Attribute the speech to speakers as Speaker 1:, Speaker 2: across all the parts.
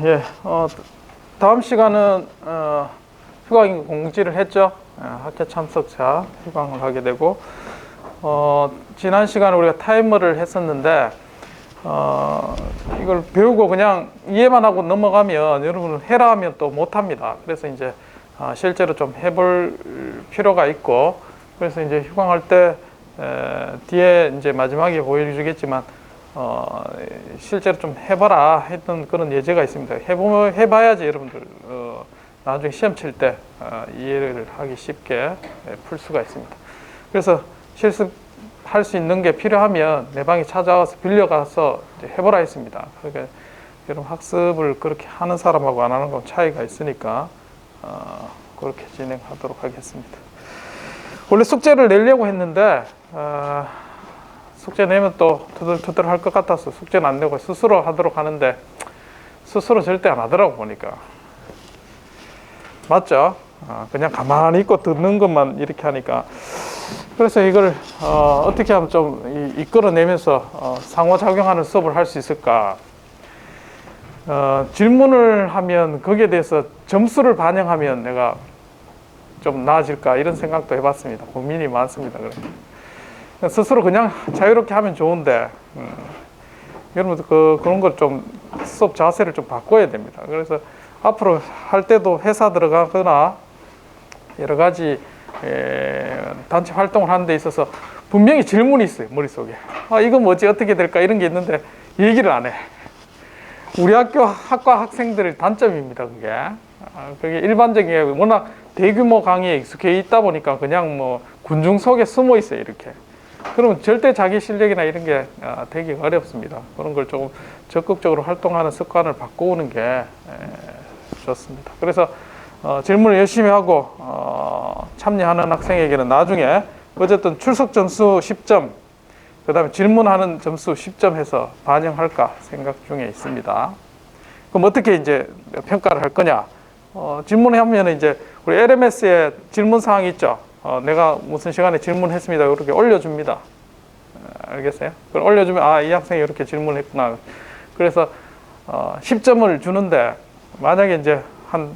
Speaker 1: 예. 다음 시간은 휴강 공지를 했죠. 학회 참석자 휴강을 하게 되고, 지난 시간에 우리가 타이머를 했었는데, 이걸 배우고 그냥 이해만 하고 넘어가면 여러분은 해라 하면 또 못합니다. 그래서 이제 실제로 좀 해볼 필요가 있고, 그래서 이제 휴강할 때 뒤에 이제 마지막에 보여주겠지만 실제로 좀 해봐라 했던 그런 예제가 있습니다. 해봐야지 여러분들 나중에 시험 칠 때 이해를 하기 쉽게 풀 수가 있습니다. 그래서 실습할 수 있는 게 필요하면 내 방에 찾아와서 빌려가서 해보라 했습니다. 그러니까 여러분 학습을 그렇게 하는 사람하고 안 하는 건 차이가 있으니까 그렇게 진행하도록 하겠습니다. 원래 숙제를 내려고 했는데 숙제 내면 또 투덜투덜 할 것 같아서 숙제는 안 내고 스스로 하도록 하는데 스스로 절대 안 하더라고 보니까. 맞죠? 그냥 가만히 있고 듣는 것만 이렇게 하니까. 그래서 이걸 어떻게 하면 좀 이끌어내면서 상호작용하는 수업을 할 수 있을까. 질문을 하면 거기에 대해서 점수를 반영하면 내가 좀 나아질까 이런 생각도 해봤습니다. 고민이 많습니다. 스스로 그냥 자유롭게 하면 좋은데 여러분들 그런 걸 좀 수업 자세를 좀 바꿔야 됩니다. 그래서 앞으로 할 때도 회사 들어가거나 여러 가지 단체 활동을 하는 데 있어서 분명히 질문이 있어요. 머릿속에. 이건 뭐지? 어떻게 될까? 이런 게 있는데 얘기를 안 해. 우리 학과 학생들의 단점입니다. 그게 일반적인 워낙 대규모 강의에 익숙해 있다 보니까 그냥 뭐 군중 속에 숨어 있어요. 이렇게. 그러면 절대 자기 실력이나 이런 게 되기 어렵습니다. 그런 걸 조금 적극적으로 활동하는 습관을 바꿔오는 게 좋습니다. 그래서 질문을 열심히 하고 참여하는 학생에게는 나중에 어쨌든 출석 점수 10점, 그 다음에 질문하는 점수 10점 해서 반영할까 생각 중에 있습니다. 그럼 어떻게 이제 평가를 할 거냐? 질문하면 이제 우리 LMS에 질문 사항이 있죠. 내가 무슨 시간에 질문했습니다. 이렇게 올려줍니다. 알겠어요? 그걸 올려주면 이 학생이 이렇게 질문했구나. 그래서 10점을 주는데 만약에 이제 한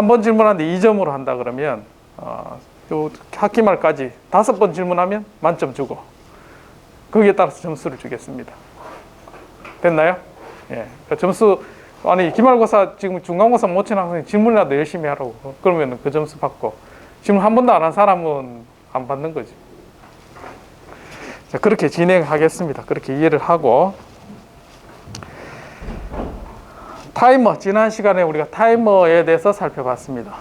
Speaker 1: 번 질문하는데 2점으로 한다 그러면 요 학기 말까지 5번 질문하면 만점 주고 거기에 따라서 점수를 주겠습니다. 됐나요? 예. 점수 기말고사 지금 중간고사 못 치는 학생 질문이라도 열심히 하라고. 그러면 그 점수 받고 질문 한 번도 안 한 사람은 안 받는 거지. 자, 그렇게 진행하겠습니다. 그렇게 이해를 하고 타이머, 지난 시간에 우리가 타이머에 대해서 살펴봤습니다.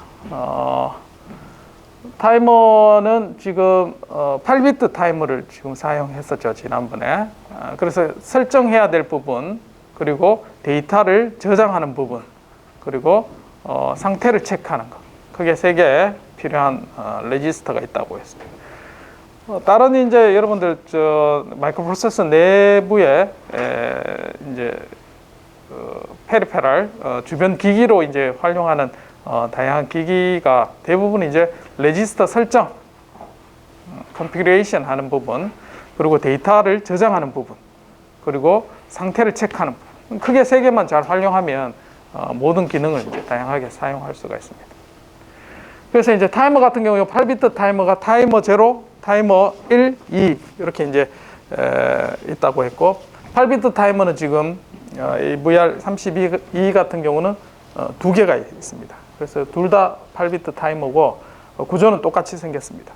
Speaker 1: 타이머는 지금 8비트 타이머를 지금 사용했었죠, 지난번에. 그래서 설정해야 될 부분, 그리고 데이터를 저장하는 부분, 그리고 상태를 체크하는 것. 크게 3개 필요한 레지스터가 있다고 했습니다. 다른 이제 여러분들 마이크로프로세서 내부에 이제 페리페럴 주변 기기로 이제 활용하는 다양한 기기가 대부분 이제 레지스터 설정, 컨피그레이션 하는 부분, 그리고 데이터를 저장하는 부분, 그리고 상태를 체크하는 부분. 크게 3개만 잘 활용하면 모든 기능을 이제 다양하게 사용할 수가 있습니다. 그래서 이제 타이머 같은 경우에 8비트 타이머가 타이머 0, 타이머 1, 2 이렇게 이제 있다고 했고 8비트 타이머는 지금 VR32 같은 경우는 2개가 있습니다. 그래서 둘 다 8비트 타이머고 구조는 똑같이 생겼습니다.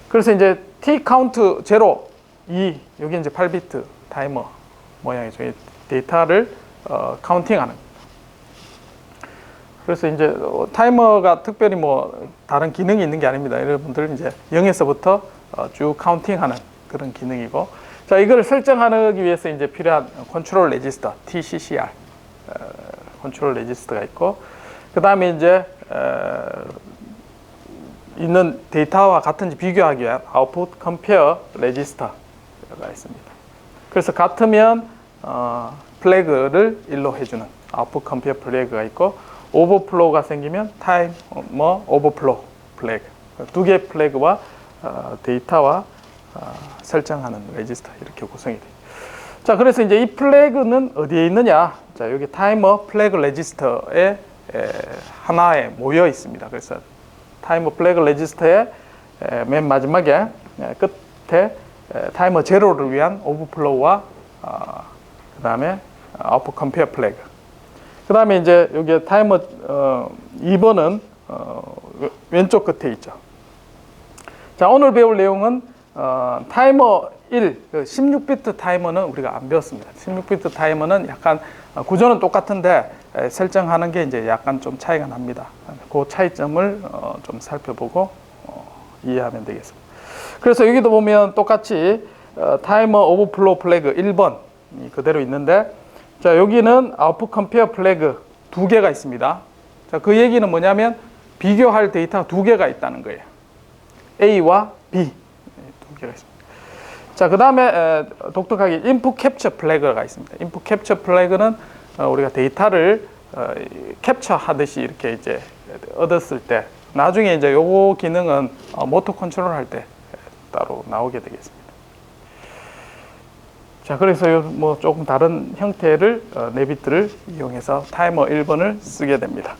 Speaker 1: 그래서 이제 T 카운트 0, 2 여기 이제 8비트 타이머 모양이죠. 데이터를 카운팅하는. 그래서 이제 타이머가 특별히 뭐 다른 기능이 있는 게 아닙니다. 여러분들 이제 0에서부터 쭉 카운팅하는 그런 기능이고, 자 이거를 설정하기 위해서 이제 필요한 컨트롤 레지스터 TCCR 컨트롤 레지스터가 있고, 그 다음에 이제 있는 데이터와 같은지 비교하기 위한 아웃풋 컴페어 레지스터가 있습니다. 그래서 같으면 플래그를 1로 해주는 아웃풋 컴페어 플래그가 있고, 오버플로우가 생기면 타이머 오버플로우 플래그, 2개의 플래그와 데이터와 설정하는 레지스터 이렇게 구성이 됩니다. 자, 그래서 이제 이 플래그는 어디에 있느냐? 자, 여기 타이머 플래그 레지스터에 하나에 모여 있습니다. 그래서 타이머 플래그 레지스터의 맨 마지막에 끝에 타이머 제로를 위한 오버플로우와 그 다음에 아웃풋 컴페어 플래그. 그 다음에 이제 여기 타이머 2번은 왼쪽 끝에 있죠. 자, 오늘 배울 내용은 타이머 1, 16비트 타이머는 우리가 안 배웠습니다. 16비트 타이머는 약간 구조는 똑같은데 설정하는 게 이제 약간 좀 차이가 납니다. 그 차이점을 좀 살펴보고 이해하면 되겠습니다. 그래서 여기도 보면 똑같이 타이머 오버플로우 플래그 1번 그대로 있는데, 자, 여기는 아웃풋 컴페어 플래그 2개가 있습니다. 자, 그 얘기는 뭐냐면 비교할 데이터가 2개가 있다는 거예요. A와 B 2개가 있습니다. 자, 그 다음에 독특하게 인풋 캡처 플래그가 있습니다. 인풋 캡처 플래그는 우리가 데이터를 캡처 하듯이 이렇게 이제 얻었을 때 나중에 이제 요거 기능은 모터 컨트롤 할 때 따로 나오게 되겠습니다. 자, 그래서 뭐 조금 다른 형태를 4비트를 이용해서 타이머 1번을 쓰게 됩니다.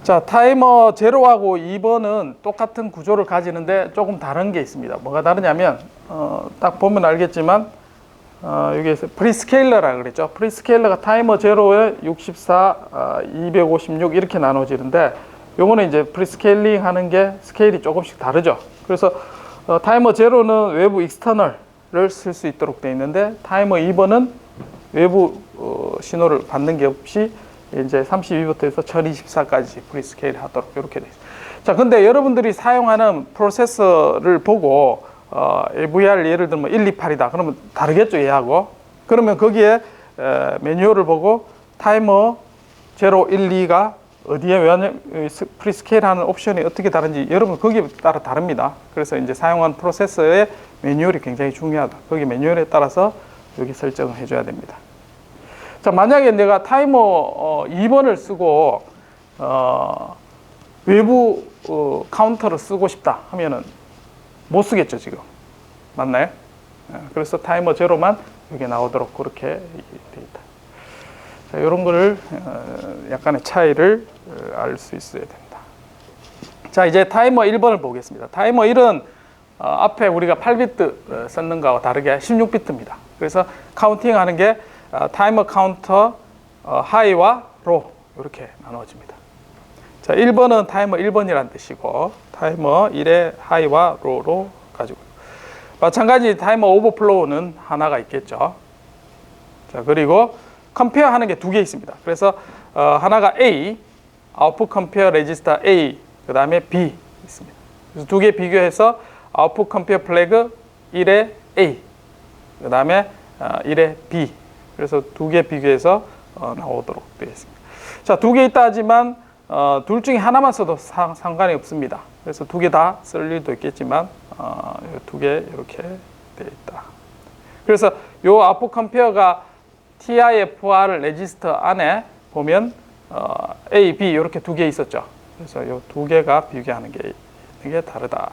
Speaker 1: 자, 타이머 0하고 2번은 똑같은 구조를 가지는데 조금 다른 게 있습니다. 뭐가 다르냐면 딱 보면 알겠지만 여기에서 프리스케일러라고 그랬죠. 프리스케일러가 타이머 0에 64, 256 이렇게 나눠지는데, 요거는 이제 프리스케일링 하는 게 스케일이 조금씩 다르죠. 그래서 타이머 0는 외부 익스터널을 쓸 수 있도록 되어 있는데, 타이머 2번은 외부 신호를 받는 게 없이 이제 32부터에서 1024까지 프리스케일 하도록 이렇게 되어 있습니다. 자, 근데 여러분들이 사용하는 프로세서를 보고 AVR 예를 들면 128이다. 그러면 다르겠죠, 얘하고. 그러면 거기에 매뉴얼을 보고 타이머 0, 1, 2가 어디에 프리스케일 하는 옵션이 어떻게 다른지 여러분 거기에 따라 다릅니다. 그래서 이제 사용한 프로세서의 매뉴얼이 굉장히 중요하다. 거기 매뉴얼에 따라서 여기 설정을 해줘야 됩니다. 자, 만약에 내가 타이머 2번을 쓰고 외부 카운터를 쓰고 싶다 하면은 못 쓰겠죠, 지금. 맞나요? 그래서 타이머 0만 여기 나오도록 그렇게 되어 있다. 자, 이런 거를 약간의 차이를 알 수 있어야 된다. 자, 이제 타이머 1번을 보겠습니다. 타이머 1은 앞에 우리가 8비트 썼는 거와 다르게 16비트입니다. 그래서 카운팅 하는 게 타이머 카운터 하이와 로 이렇게 나누어집니다. 자, 1번은 타이머 1번이라는 뜻이고 타이머 1의 하이와 로로 가지고, 마찬가지 타이머 오버플로우는 하나가 있겠죠. 자, 그리고 컴페어 하는 게 2개 있습니다. 그래서 하나가 A, 아웃풋 컴페어 레지스터 A, 그 다음에 B 있습니다. 그래서 2개 비교해서 아웃풋 컴페어 플래그 1의 A, 그 다음에 1의 B, 그래서 2개 비교해서 나오도록 되어 있습니다. 자, 2개 있다 하지만 둘 중에 하나만 써도 상관이 없습니다. 그래서 2개 다 쓸 일도 있겠지만 2개 이렇게 되어 있다. 그래서 요 아웃풋 컴페어가 TIFR 레지스터 안에 보면 A, B 이렇게 2개 있었죠. 그래서 이 2개가 비교하는 게 이게 다르다.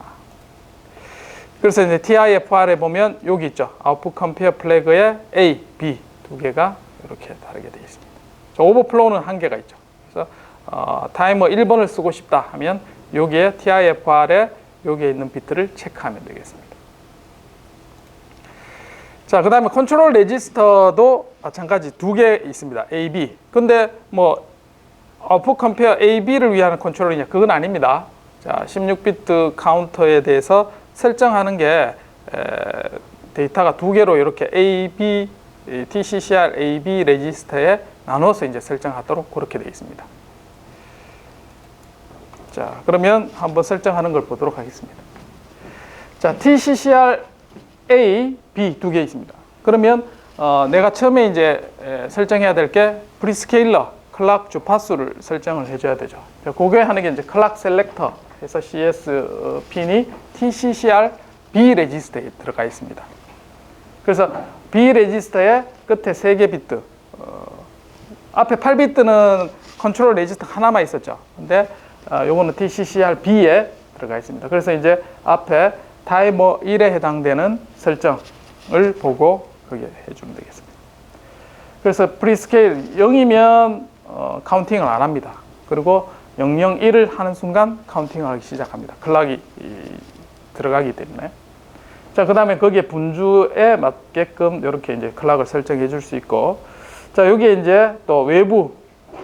Speaker 1: 그래서 이제 TIFR에 보면 여기 있죠. 아웃풋 컴페어 플래그에 A, B 2개가 이렇게 다르게 되어 있습니다. 오버플로우는 1개가 있죠. 그래서 타이머 1번을 쓰고 싶다 하면 여기에 TIFR에 여기에 있는 비트를 체크하면 되겠습니다. 자, 그 다음에 컨트롤 레지스터도 마찬가지 2개 있습니다. A, B. 근데 뭐 아웃풋 컴페어 A, B를 위한 컨트롤이냐? 그건 아닙니다. 자, 16비트 카운터에 대해서 설정하는 게 데이터가 2개로 이렇게 A, B, TCCR, A, B 레지스터에 나눠서 이제 설정하도록 그렇게 되어 있습니다. 자, 그러면 한번 설정하는 걸 보도록 하겠습니다. 자, TCCR A, B 2개 있습니다. 그러면 내가 처음에 이제 설정해야 될 게 프리스케일러 클락 주파수를 설정을 해줘야 되죠. 그게 하는 게 이제 클락 셀렉터 해서 CS 핀이 TCCR B 레지스터에 들어가 있습니다. 그래서 B 레지스터의 끝에 3개 비트, 앞에 8비트는 컨트롤 레지스터 하나만 있었죠. 근데 요거는 TCCR B에 들어가 있습니다. 그래서 이제 앞에 타이머 1에 해당되는 설정을 보고 거기에 해주면 되겠습니다. 그래서 프리스케일 0이면 카운팅을 안 합니다. 그리고 001을 하는 순간 카운팅을 하기 시작합니다. 클락이 들어가기 때문에. 자, 그 다음에 거기에 분주에 맞게끔 이렇게 이제 클락을 설정해 줄 수 있고, 자, 여기에 이제 또 외부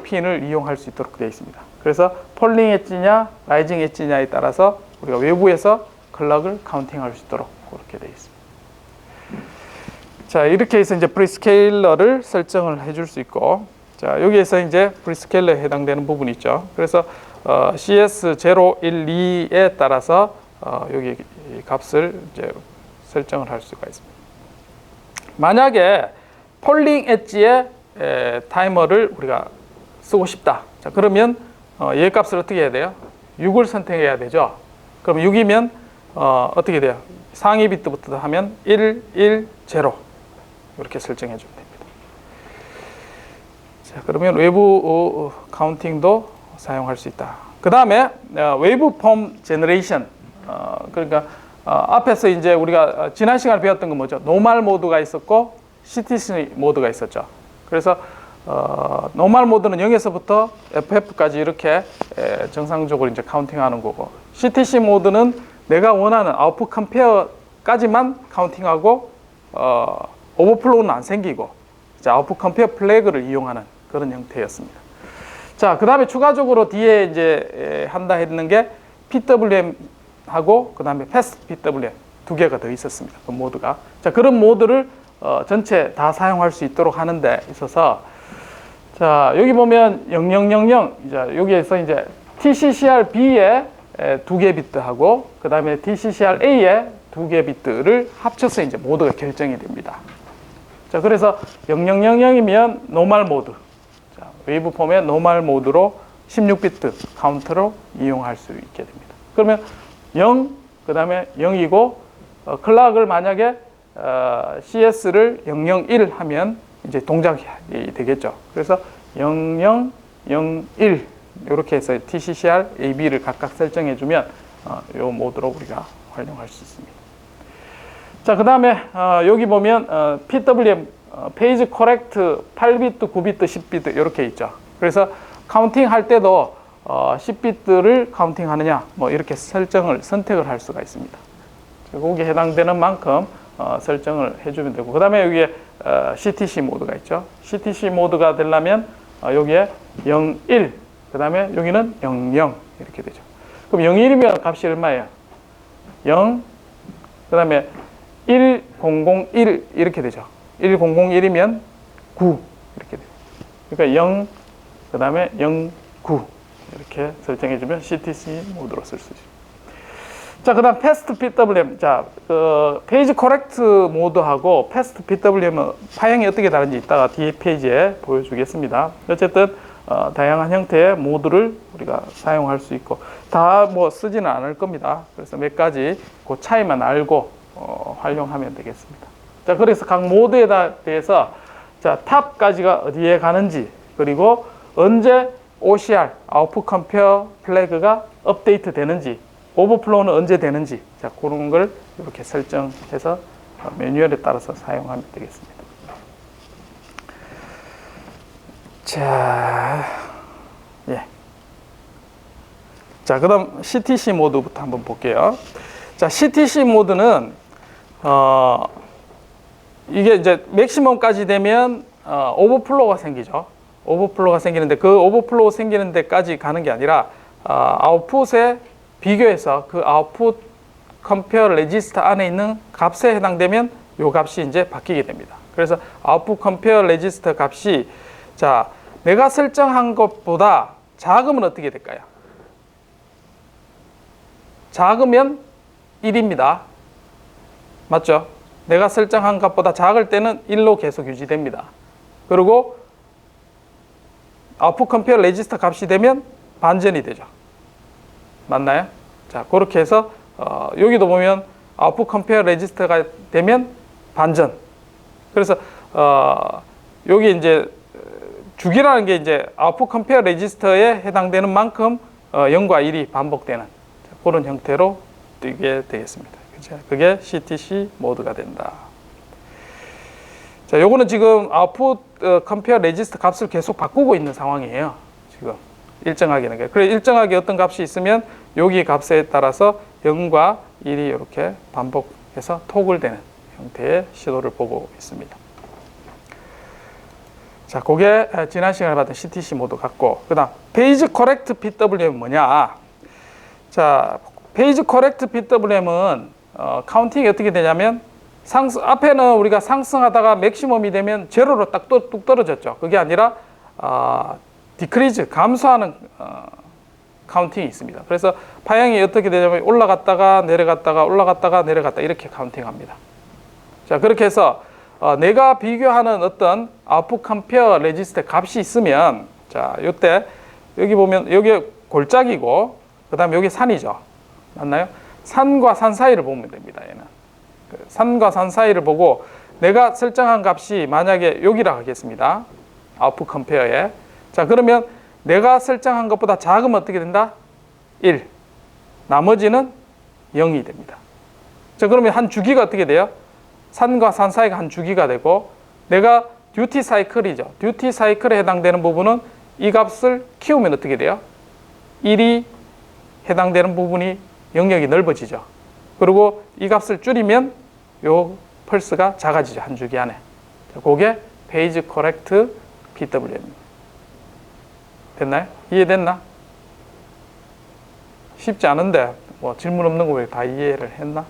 Speaker 1: 핀을 이용할 수 있도록 되어 있습니다. 그래서 폴링 엣지냐, 라이징 엣지냐에 따라서 우리가 외부에서 클락을 카운팅할 수 있도록 그렇게 되어 있습니다. 자, 이렇게 해서 이제 프리스케일러를 설정을 해줄 수 있고, 자, 여기에서 이제 프리스케일러에 해당되는 부분이 있죠. 그래서 CS0, 1, 2에 따라서 여기 값을 이제 설정을 할 수가 있습니다. 만약에 폴링 엣지의 타이머를 우리가 쓰고 싶다. 자, 그러면 얘 값을 어떻게 해야 돼요? 6을 선택해야 되죠. 그럼 6이면 어떻게 돼요? 상위 비트부터 하면 1, 1, 0 이렇게 설정해 주면 됩니다. 자, 그러면 외부 카운팅도 사용할 수 있다. 그 다음에 웨이브 폼 제너레이션, 그러니까 앞에서 이제 우리가 지난 시간에 배웠던 건 뭐죠? 노멀 모드가 있었고 CTC 모드가 있었죠. 그래서 노멀 모드는 0에서부터 FF까지 이렇게 정상적으로 이제 카운팅하는 거고, CTC 모드는 내가 원하는 아웃풋 컴페어까지만 카운팅하고 오버플로우는 안 생기고 이제 아웃풋 컴페어 플래그를 이용하는 그런 형태였습니다. 자, 그 다음에 추가적으로 뒤에 이제 한다 했는 게 PWM 하고 그 다음에 패스트 PWM 두 개가 더 있었습니다. 그 모드가. 자, 그런 모드를 전체 다 사용할 수 있도록 하는 데 있어서, 자, 여기 보면 0000, 이제 여기에서 이제 TCCR-B에 2개 비트하고 그 다음에 TCCR-A에 2개 비트를 합쳐서 이제 모드가 결정이 됩니다. 자, 그래서 0000이면 노멀 모드. 자, 웨이브 폼의 노멀 모드로 16비트 카운트로 이용할 수 있게 됩니다. 그러면 0, 그 다음에 0이고, 클락을 만약에 CS를 001 하면 이제 동작이 되겠죠. 그래서 0001 이렇게 해서 TCCR, AB를 각각 설정해 주면 이 모드로 우리가 활용할 수 있습니다. 자, 그 다음에 여기 보면 PWM 페이지 코렉트 8비트, 9비트, 10비트 이렇게 있죠. 그래서 카운팅 할 때도 10비트를 카운팅 하느냐 뭐 이렇게 선택을 할 수가 있습니다. 거기에 해당되는 만큼 설정을 해주면 되고, 그 다음에 여기에 CTC 모드가 있죠. CTC 모드가 되려면 여기에 01, 그 다음에 여기는 00 이렇게 되죠. 그럼 01이면 값이 얼마예요? 0, 그 다음에 1001 이렇게 되죠. 1001이면 9 이렇게 돼요. 그러니까 0, 그 다음에 09 이렇게 설정해주면 CTC 모드로 쓸 수 있습니다. 자, 그 다음 패스트 PWM. 자, 페이지 코렉트 모드하고 패스트 PWM은 파형이 어떻게 다른지 이따가 뒤에 페이지에 보여주겠습니다. 어쨌든 다양한 형태의 모드를 우리가 사용할 수 있고, 다 뭐 쓰지는 않을 겁니다. 그래서 몇 가지 그 차이만 알고 활용하면 되겠습니다. 자, 그래서 각 모드에 대해서 자, 탑까지가 어디에 가는지, 그리고 언제 OCR, 아웃풋 컴페어 플래그가 업데이트 되는지, 오버플로우는 언제 되는지, 자, 그런 걸 이렇게 설정해서 매뉴얼에 따라서 사용하면 되겠습니다. 자, 예. 자, 그 다음 CTC 모드부터 한번 볼게요. 자, CTC 모드는, 이게 이제 맥시멈까지 되면, 오버플로우가 생기죠. 오버플로우가 생기는데, 그 오버플로우 생기는 데까지 가는 게 아니라, 아웃풋에 비교해서 그 아웃풋 컴페어 레지스터 안에 있는 값에 해당되면 이 값이 이제 바뀌게 됩니다. 그래서 아웃풋 컴페어 레지스터 값이, 자, 내가 설정한 것보다 작으면 어떻게 될까요? 작으면 1입니다. 맞죠? 내가 설정한 값보다 작을 때는 1로 계속 유지됩니다. 그리고 아웃풋 컴페어 레지스터 값이 되면 반전이 되죠. 맞나요? 자, 그렇게 해서 여기도 보면 아웃풋 컴페어 레지스터가 되면 반전. 그래서 여기 이제 주기라는 게 이제 아웃풋 컴페어 레지스터에 해당되는 만큼 0과 1이 반복되는 그런 형태로 뜨게 되겠습니다. 그게 CTC 모드가 된다. 자, 요거는 지금 아웃풋 컴페어 레지스터 값을 계속 바꾸고 있는 상황이에요. 지금 일정하게는. 그래 일정하게 어떤 값이 있으면 여기 값에 따라서 0과 1이 이렇게 반복해서 토글되는 형태의 시도를 보고 있습니다. 자, 그게 지난 시간에 봤던 CTC 모드 같고, 그다음 페이지 코렉트 PWM은 뭐냐? 자, 페이지 코렉트 PWM은 카운팅이 어떻게 되냐면 앞에는 우리가 상승하다가 맥시멈이 되면 제로로 딱 뚝 떨어졌죠. 그게 아니라 디크리즈 감소하는 카운팅이 있습니다. 그래서 파형이 어떻게 되냐면 올라갔다가 내려갔다가 올라갔다가 내려갔다 이렇게 카운팅합니다. 자, 그렇게 해서 내가 비교하는 어떤 아웃풋 컴페어 레지스터 값이 있으면, 자, 요때 여기 보면 여기 골짜기고 그다음에 여기 산이죠. 맞나요? 산과 산 사이를 보면 됩니다. 얘는 산과 산 사이를 보고 내가 설정한 값이 만약에 여기라 하겠습니다. 아웃풋 컴페어에. 자, 그러면 내가 설정한 것보다 작으면 어떻게 된다? 1. 나머지는 0이 됩니다. 자, 그러면 한 주기가 어떻게 돼요? 산과 산 사이가 한 주기가 되고, 내가 듀티 사이클이죠. 듀티 사이클에 해당되는 부분은 이 값을 키우면 어떻게 돼요? 1이 해당되는 부분이 영역이 넓어지죠. 그리고 이 값을 줄이면 요 펄스가 작아지죠. 한 주기 안에. 자, 그게 페이지 코렉트 PWM입니다. 됐나요? 이해됐나? 쉽지 않은데 뭐 질문 없는 거 왜 다 이해를 했나?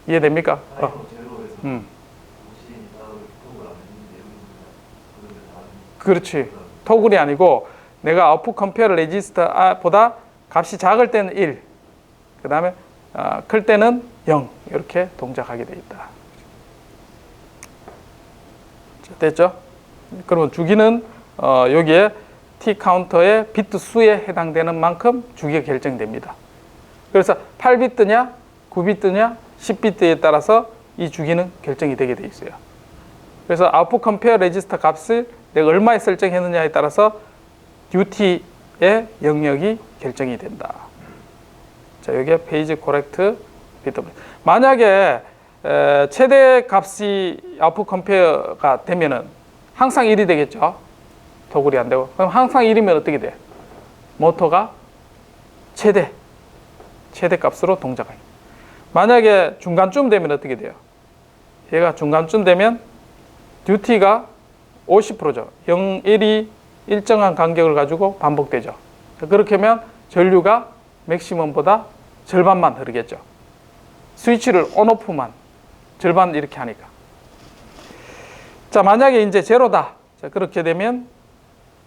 Speaker 1: 이해됩니까? 그렇지. 토글이 아니고 내가 아웃풋 컴페어 레지스터보다 값이 작을 때는 1, 그 다음에 클 때는 0 이렇게 동작하게 되어 있다. 자, 됐죠? 그러면 주기는 여기에 T 카운터의 비트 수에 해당되는 만큼 주기가 결정됩니다. 그래서 8비트냐 9비트냐 10비트에 따라서 이 주기는 결정이 되게 돼 있어요. 그래서 아웃풋 컴페어 레지스터 값을 내가 얼마에 설정했느냐에 따라서 듀티의 영역이 결정이 된다. 자, 여기에 페이지 코렉트 PW. 만약에 최대 값이 아웃풋 컴페어가 되면은 항상 1이 되겠죠. 토글이 안 되고. 그럼 항상 1이면 어떻게 돼? 모터가 최대 값으로 동작해요. 만약에 중간쯤 되면 어떻게 돼요? 얘가 중간쯤 되면 듀티가 50%죠. 0, 1이 일정한 간격을 가지고 반복되죠. 그렇게 하면 전류가 맥시멈보다 절반만 흐르겠죠. 스위치를 온오프만 절반 이렇게 하니까. 자, 만약에 이제 제로다. 자, 그렇게 되면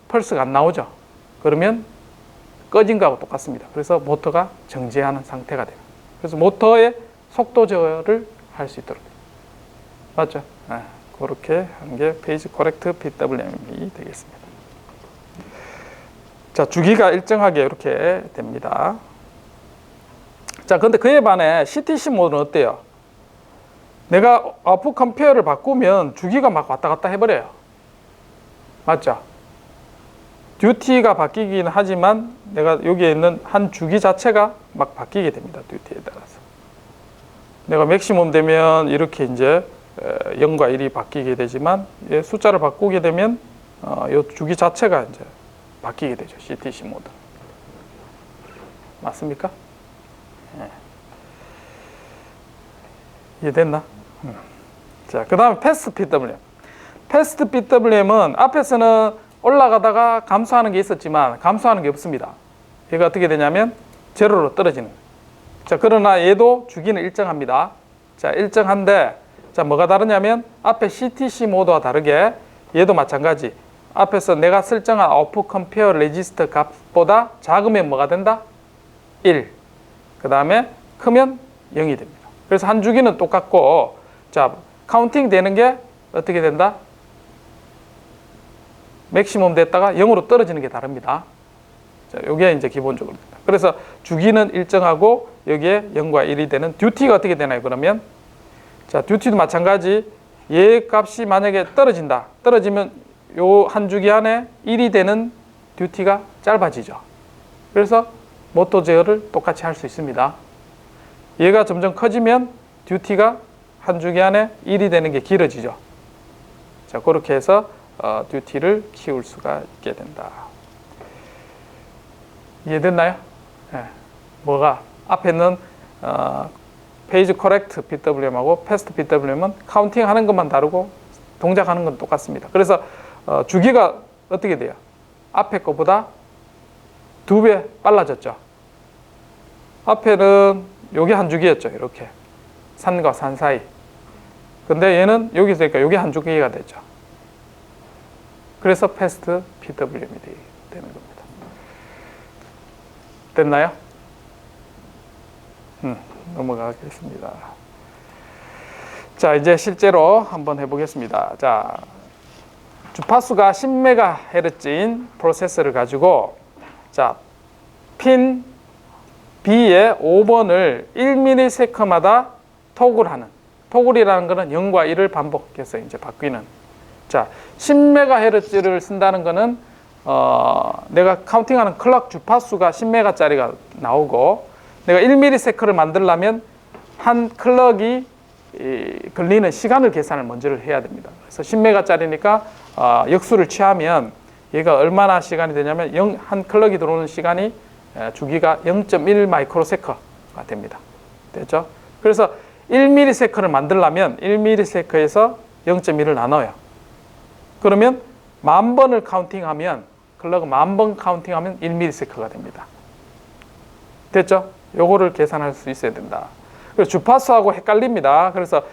Speaker 1: 펄스가 안 나오죠. 그러면 꺼진 거하고 똑같습니다. 그래서 모터가 정지하는 상태가 돼요. 그래서 모터의 속도 제어를 할 수 있도록 돼요. 맞죠? 그렇게 하는 게 페이지 코렉트 PWM이 되겠습니다. 자, 주기가 일정하게 이렇게 됩니다. 자, 근데 그에 반해 CTC 모드는 어때요? 내가 아웃풋 컴페어를 바꾸면 주기가 막 왔다 갔다 해버려요. 맞죠? 듀티가 바뀌긴 하지만 내가 여기에 있는 한 주기 자체가 막 바뀌게 됩니다. 듀티에 따라서. 내가 맥시멈 되면 이렇게 이제 0과 1이 바뀌게 되지만 숫자를 바꾸게 되면 이 주기 자체가 이제 바뀌게 되죠. CTC 모드. 맞습니까? 네. 이해됐나? 자, 그 다음에 패스트 PWM. 패스트 PWM은 앞에서는 올라가다가 감소하는 게 있었지만 감소하는 게 없습니다. 얘가 어떻게 되냐면 제로로 떨어지는 거예요. 자, 그러나 얘도 주기는 일정합니다. 자, 일정한데 자, 뭐가 다르냐면 앞에 CTC 모드와 다르게 얘도 마찬가지. 앞에서 내가 설정한 아웃풋 컴페어 레지스터 값보다 작으면 뭐가 된다? 1. 그 다음에 크면 0이 됩니다. 그래서 한 주기는 똑같고, 자, 카운팅 되는 게 어떻게 된다? 맥시멈 됐다가 0으로 떨어지는 게 다릅니다. 자, 요게 이제 기본적으로 된다. 그래서 주기는 일정하고 여기에 0과 1이 되는 듀티가 어떻게 되나요? 그러면 자, 듀티도 마찬가지. 얘 값이 만약에 떨어진다. 떨어지면 요 한 주기 안에 1이 되는 듀티가 짧아지죠. 그래서 모터 제어를 똑같이 할 수 있습니다. 얘가 점점 커지면 듀티가 한 주기 안에 일이 되는 게 길어지죠. 자, 그렇게 해서 듀티를 키울 수가 있게 된다. 이해됐나요? 네. 뭐가 앞에는 페이지 커렉트 PWM하고 패스트 PWM은 카운팅 하는 것만 다르고 동작하는 건 똑같습니다. 그래서 주기가 어떻게 돼요? 앞에 거보다 2배 빨라졌죠. 앞에는 요게 한 주기였죠. 이렇게 산과 산 사이. 근데 얘는 여기 있으니까 요게 한 주기가 되죠. 그래서 패스트 PWM이 되는 겁니다. 됐나요? 넘어가겠습니다. 자, 이제 실제로 한번 해보겠습니다. 자, 주파수가 10MHz인 프로세서를 가지고 자, 핀 B의 5번을 1ms마다 토글하는, 토글이라는 것은 0과 1을 반복해서 이제 바뀌는. 자, 10MHz를 쓴다는 것은 내가 카운팅하는 클럭 주파수가 10MHz짜리가 나오고, 내가 1ms를 만들려면 한 클럭이 걸리는 시간을 계산을 먼저 해야 됩니다. 그래서 10MHz짜리니까 역수를 취하면 얘가 얼마나 시간이 되냐면 한 클럭이 들어오는 시간이 주기가 0.1 마이크로세컨가 됩니다. 됐죠? 그래서 1ms를 만들려면 1ms에서 0.1을 나눠요. 그러면 10,000번을 카운팅하면, 클럭을 10,000번 카운팅하면 1ms가 됩니다. 됐죠? 요거를 계산할 수 있어야 된다. 그래서 주파수하고 헷갈립니다. 그래서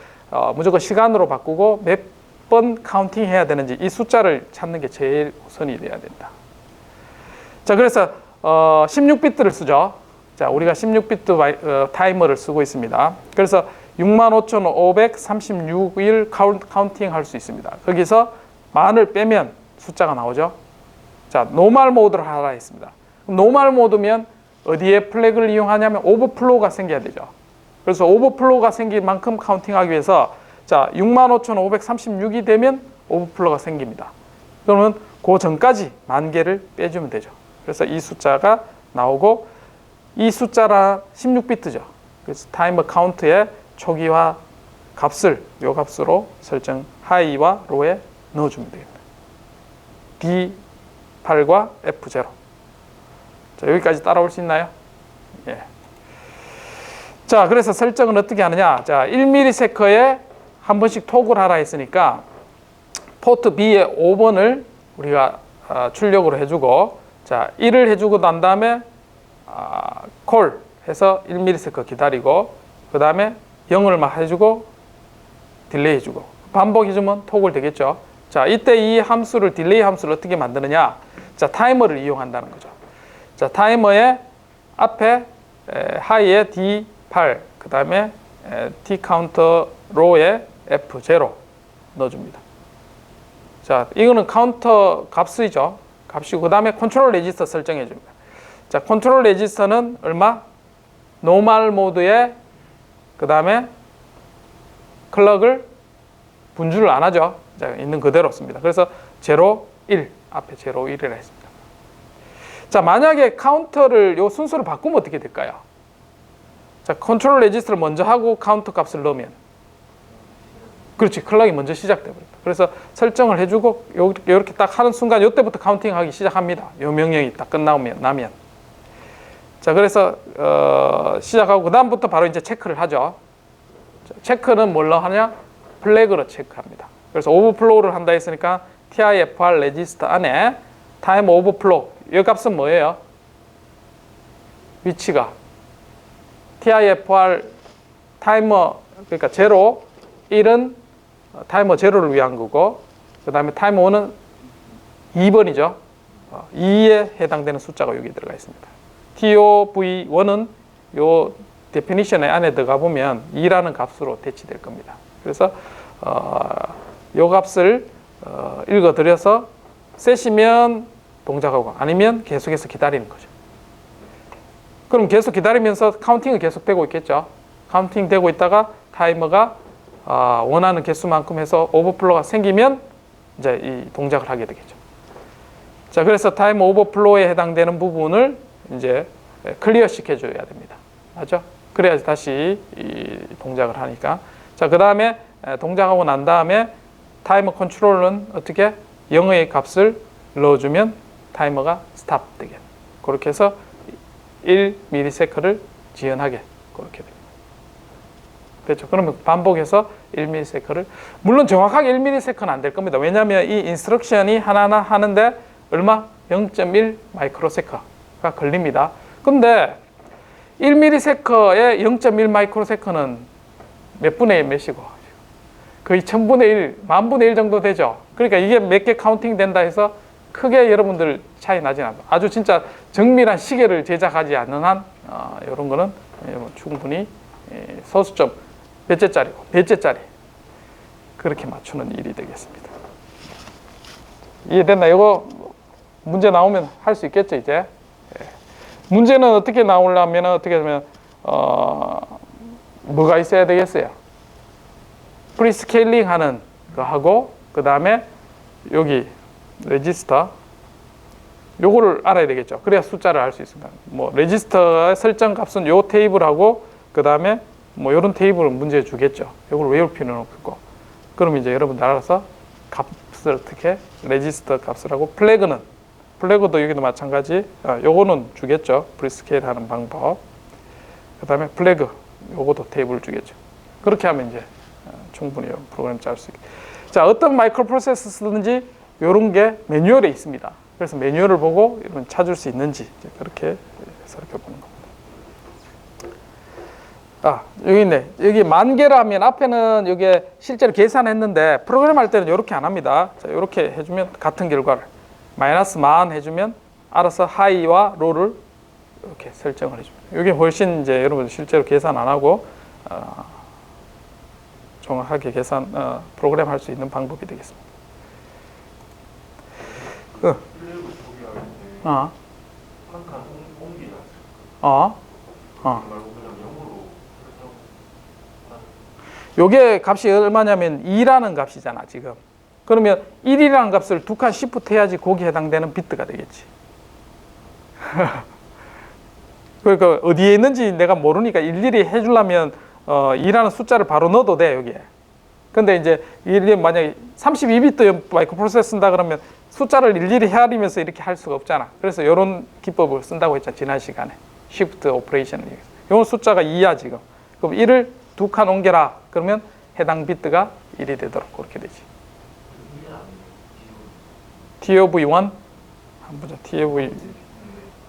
Speaker 1: 무조건 시간으로 바꾸고 몇 번 카운팅 해야 되는지 이 숫자를 찾는 게 제일 우선이 돼야 된다. 자, 그래서 16비트를 쓰죠. 자, 우리가 16비트 타이머를 쓰고 있습니다. 그래서 65,536일 카운팅 할 수 있습니다. 거기서 만을 빼면 숫자가 나오죠. 자, 노멀 모드를 하라 했습니다. 노멀 모드면 어디에 플래그를 이용하냐면 오버플로우가 생겨야 되죠. 그래서 오버플로우가 생길 만큼 카운팅하기 위해서 자, 65,536이 되면 오버플로우가 생깁니다. 그러면 그 전까지 10,000개를 빼주면 되죠. 그래서 이 숫자가 나오고, 이 숫자라 16비트죠. 그래서 타이머 카운트의 초기화 값을 요 값으로 설정 하이와 로에 넣어주면 됩니다. D8과 F0. 자, 여기까지 따라올 수 있나요? 예. 자, 그래서 설정은 어떻게 하느냐? 자, 1ms에 한 번씩 톡을 하라 했으니까 포트 B의 5번을 우리가 출력으로 해주고, 자, 1을 해주고 난 다음에 콜 해서 1ms 기다리고, 그 다음에 0을 막 해주고 딜레이 해주고 반복해주면 톡을 되겠죠. 자, 이때 이 함수를, 딜레이 함수를 어떻게 만드느냐? 자, 타이머를 이용한다는 거죠. 자, 타이머의 앞에 하이에 D8, 그 다음에 T 카운터 로에 F0 넣어줍니다. 자, 이거는 카운터 값이죠. 값이고, 그 다음에 컨트롤 레지스터 설정해 줍니다. 자, 컨트롤 레지스터는 얼마? 노멀 모드에, 그 다음에 클럭을 분주를 안 하죠. 자, 있는 그대로 씁니다. 그래서 0, 1, 앞에 0, 1이라 했습니다. 자, 만약에 카운터를 요 순서를 바꾸면 어떻게 될까요? 자, 컨트롤 레지스터를 먼저 하고 카운터 값을 넣으면, 그렇지, 클럭이 먼저 시작돼버립니다. 그래서 설정을 해주고 이렇게 딱 하는 순간 이때부터 카운팅하기 시작합니다. 요 명령이 딱 끝나면. 자, 그래서 시작하고 그 다음부터 바로 이제 체크를 하죠. 자, 체크는 뭘로 하냐? 플래그로 체크합니다. 그래서 오버플로우를 한다 했으니까 TIFR 레지스터 안에 타임 오버플로우, 이 값은 뭐예요? 위치가 TIFR 타이머, 그러니까 0, 1은 타이머 0를 위한 거고, 그 다음에 타이머 1은 2번이죠. 2에 해당되는 숫자가 여기 들어가 있습니다. TOV1은 요 데피니션의 안에 들어가 보면 2라는 값으로 대치될 겁니다. 그래서 요 값을 읽어드려서 셋이면 동작하고 아니면 계속해서 기다리는 거죠. 그럼 계속 기다리면서 카운팅은 계속되고 있겠죠. 카운팅 되고 있다가 타이머가 원하는 개수만큼 해서 오버플로우가 생기면 이제 이 동작을 하게 되겠죠. 자, 그래서 타이머 오버플로우에 해당되는 부분을 이제 클리어 시켜줘야 됩니다. 맞죠? 그래야지 다시 이 동작을 하니까. 자, 그 다음에 동작하고 난 다음에 타이머 컨트롤은 어떻게 0의 값을 넣어주면 타이머가 스탑 되게. 그렇게 해서 1ms를 지연하게 그렇게 됩니다. 됐죠? 그러면 반복해서 1ms를, 물론 정확하게 1ms는 안 될 겁니다. 왜냐하면 이 인스트럭션이 하나하나 하는데 얼마? 0.1 마이크로세컨가 걸립니다. 근데 1ms에 0.1 마이크로세컨은 몇 분의 몇이고? 거의 1000분의 1, 만분의 1 정도 되죠. 그러니까 이게 몇 개 카운팅 된다 해서 크게 여러분들 차이 나진 않아요. 아주 진짜 정밀한 시계를 제작하지 않는 한 이런 거는 충분히 소수점 몇째짜리고 몇째짜리 그렇게 맞추는 일이 되겠습니다. 이해됐나? 이거 문제 나오면 할 수 있겠죠 이제. 문제는 어떻게 나오려면 어떻게 하면 뭐가 있어야 되겠어요? 프리스케일링 하는 거 하고, 그 다음에 여기 레지스터 요거를 알아야 되겠죠. 그래야 숫자를 알 수 있습니다. 뭐 레지스터의 설정 값은 요 테이블하고, 그 다음에 뭐 요런 테이블을 문제 주겠죠. 요걸 외울 필요는 없고, 그럼 이제 여러분들 알아서 값을 어떻게 레지스터 값을 하고, 플래그도 여기도 마찬가지. 요거는 주겠죠. 프리스케일 하는 방법. 그 다음에 플래그 요것도 테이블 주겠죠. 그렇게 하면 이제 충분히 프로그램 짤 수 있게. 자, 어떤 마이크로 프로세서 쓰든지 이런 게 매뉴얼에 있습니다. 그래서 매뉴얼을 보고 이런 찾을 수 있는지 그렇게 살펴보는 겁니다. 여기 있네. 여기 10,000개라 하면 앞에는 여기 실제로 계산했는데 프로그램 할 때는 이렇게 안 합니다. 자, 이렇게 해주면 같은 결과를 마이너스 10,000 해주면 알아서 하이와 로를 이렇게 설정을 해줍니다. 이게 훨씬 이제 여러분 실제로 계산 안 하고 정확하게 프로그램 할 수 있는 방법이 되겠습니다. 요게 값이 얼마냐면 2라는 값이잖아 지금. 그러면 1이라는 값을 2칸 시프트 해야지 거기에 해당되는 비트가 되겠지. 그러니까 어디에 있는지 내가 모르니까 일일이 해주려면 2라는 숫자를 바로 넣어도 돼 여기에. 근데 이제 일일이 만약에 32비트 마이크로 프로세서 쓴다 그러면 숫자를 일일이 헤아리면서 이렇게 할 수가 없잖아. 그래서 이런 기법을 쓴다고 했잖아 지난 시간에. 시프트 오퍼레이션을 얘기해서. 요 숫자가 2야 지금. 그럼 1을 2칸 옮겨라. 그러면 해당 비트가 1이 되도록 그렇게 되지. T of 1 한번 보자. T of 1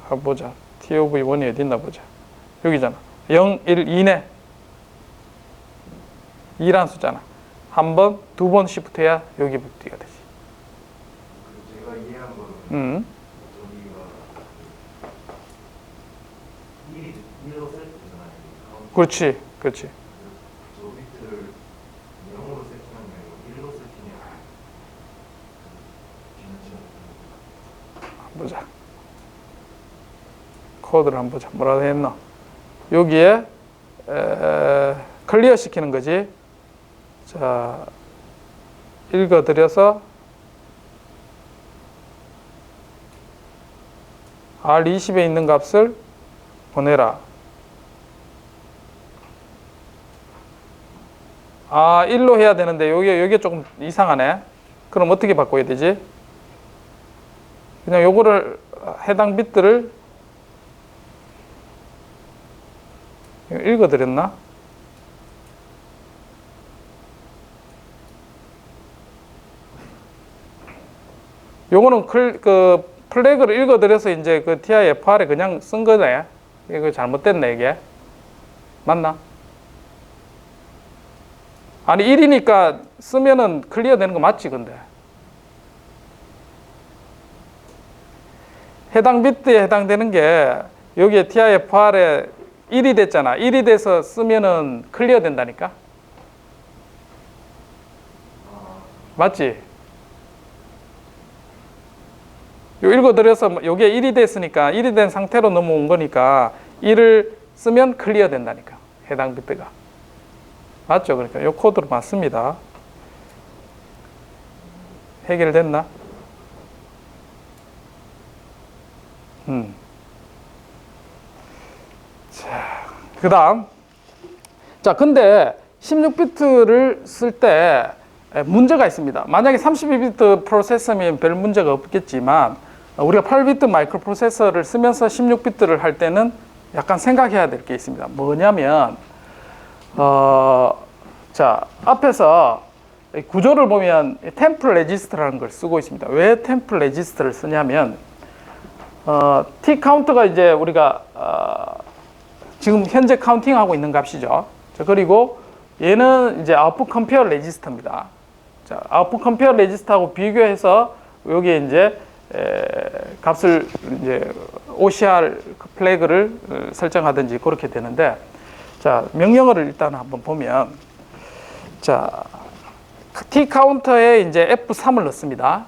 Speaker 1: 한번 보자. T of 1이 어디 있나 보자. 여기잖아. 0, 1, 2네. 2란 숫자나. 한 번, 두 번 시프트해야 여기 붙기가 되지.
Speaker 2: 제가 이해한 거는 여기가 1로 세팅하잖아요.
Speaker 1: 그렇지, 그렇지.
Speaker 2: 저 비트를 0으로 세팅한 게 아니고 1로 세팅해야
Speaker 1: 보자. 코드를 한번 보자. 뭐라고 했나? 여기에 클리어 시키는 거지. 자, 읽어드려서 R20에 있는 값을 보내라. 1로 해야 되는데 여기에 조금 이상하네. 그럼 어떻게 바꿔야 되지? 그냥 요거를 해당 비트를 읽어드렸나? 요거는 플래그를 읽어드려서 이제 그 TI-FR에 그냥 쓴 거네. 이거 잘못됐네, 이게. 맞나? 아니, 1이니까 쓰면은 클리어 되는 거 맞지, 근데. 해당 비트에 해당되는 게 여기에 TI-FR에 1이 됐잖아. 1이 돼서 쓰면은 클리어 된다니까? 맞지? 요 읽어드려서 요게 1이 됐으니까 1이 된 상태로 넘어온 거니까 1을 쓰면 클리어 된다니까. 해당 비트가. 맞죠? 그러니까 요 코드로 맞습니다. 해결됐나? 자, 그 다음. 자, 근데 16비트를 쓸 때 문제가 있습니다. 만약에 32비트 프로세서면 별 문제가 없겠지만 우리가 8비트 마이크로 프로세서를 쓰면서 16비트를 할 때는 약간 생각해야 될 게 있습니다. 뭐냐면 자, 앞에서 구조를 보면 템프 레지스터라는 걸 쓰고 있습니다. 왜 템프 레지스터를 쓰냐면 T 카운트가 이제 우리가 지금 현재 카운팅하고 있는 값이죠. 자, 그리고 얘는 이제 아웃풋 컴페어 레지스터입니다. 자, 아웃풋 컴페어 레지스터하고 비교해서 여기에 이제 값을 이제 OCR 플래그를 설정하든지 그렇게 되는데, 자, 명령어를 일단 한번 보면, 자, T 카운터에 이제 F3을 넣습니다.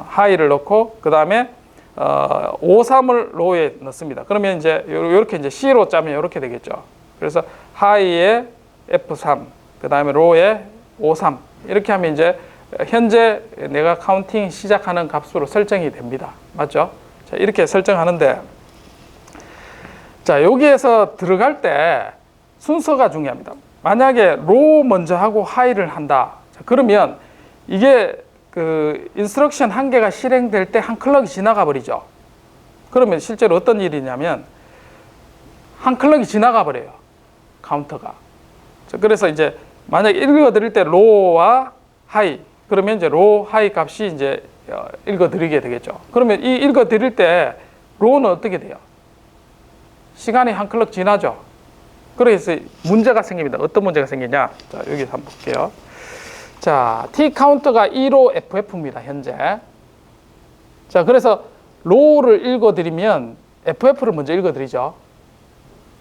Speaker 1: 하이를 넣고 그 다음에 53을 로우에 넣습니다. 그러면 이제 이렇게 이제 C로 짜면 이렇게 되겠죠. 그래서 하이에 F3, 그 다음에 로우에 53 이렇게 하면 이제 현재 내가 카운팅 시작하는 값으로 설정이 됩니다. 맞죠? 자, 이렇게 설정하는데, 자, 여기에서 들어갈 때 순서가 중요합니다. 만약에 로우 먼저 하고 하이를 한다. 자, 그러면 이게 그 인스트럭션 한 개가 실행될 때 한 클럭이 지나가 버리죠. 그러면 실제로 어떤 일이냐면 한 클럭이 지나가 버려요. 카운터가. 자, 그래서 이제 만약에 읽어드릴 때 로우와 하이, 그러면 이제 로우 하이 값이 이제 읽어드리게 되겠죠. 그러면 이 읽어드릴 때 로우는 어떻게 돼요? 시간이 한 클럭 지나죠. 그래서 문제가 생깁니다. 어떤 문제가 생기냐? 자, 여기 한번 볼게요. 자, T 카운터가 2로 FF입니다, 현재. 자, 그래서 로우를 읽어드리면 FF를 먼저 읽어드리죠.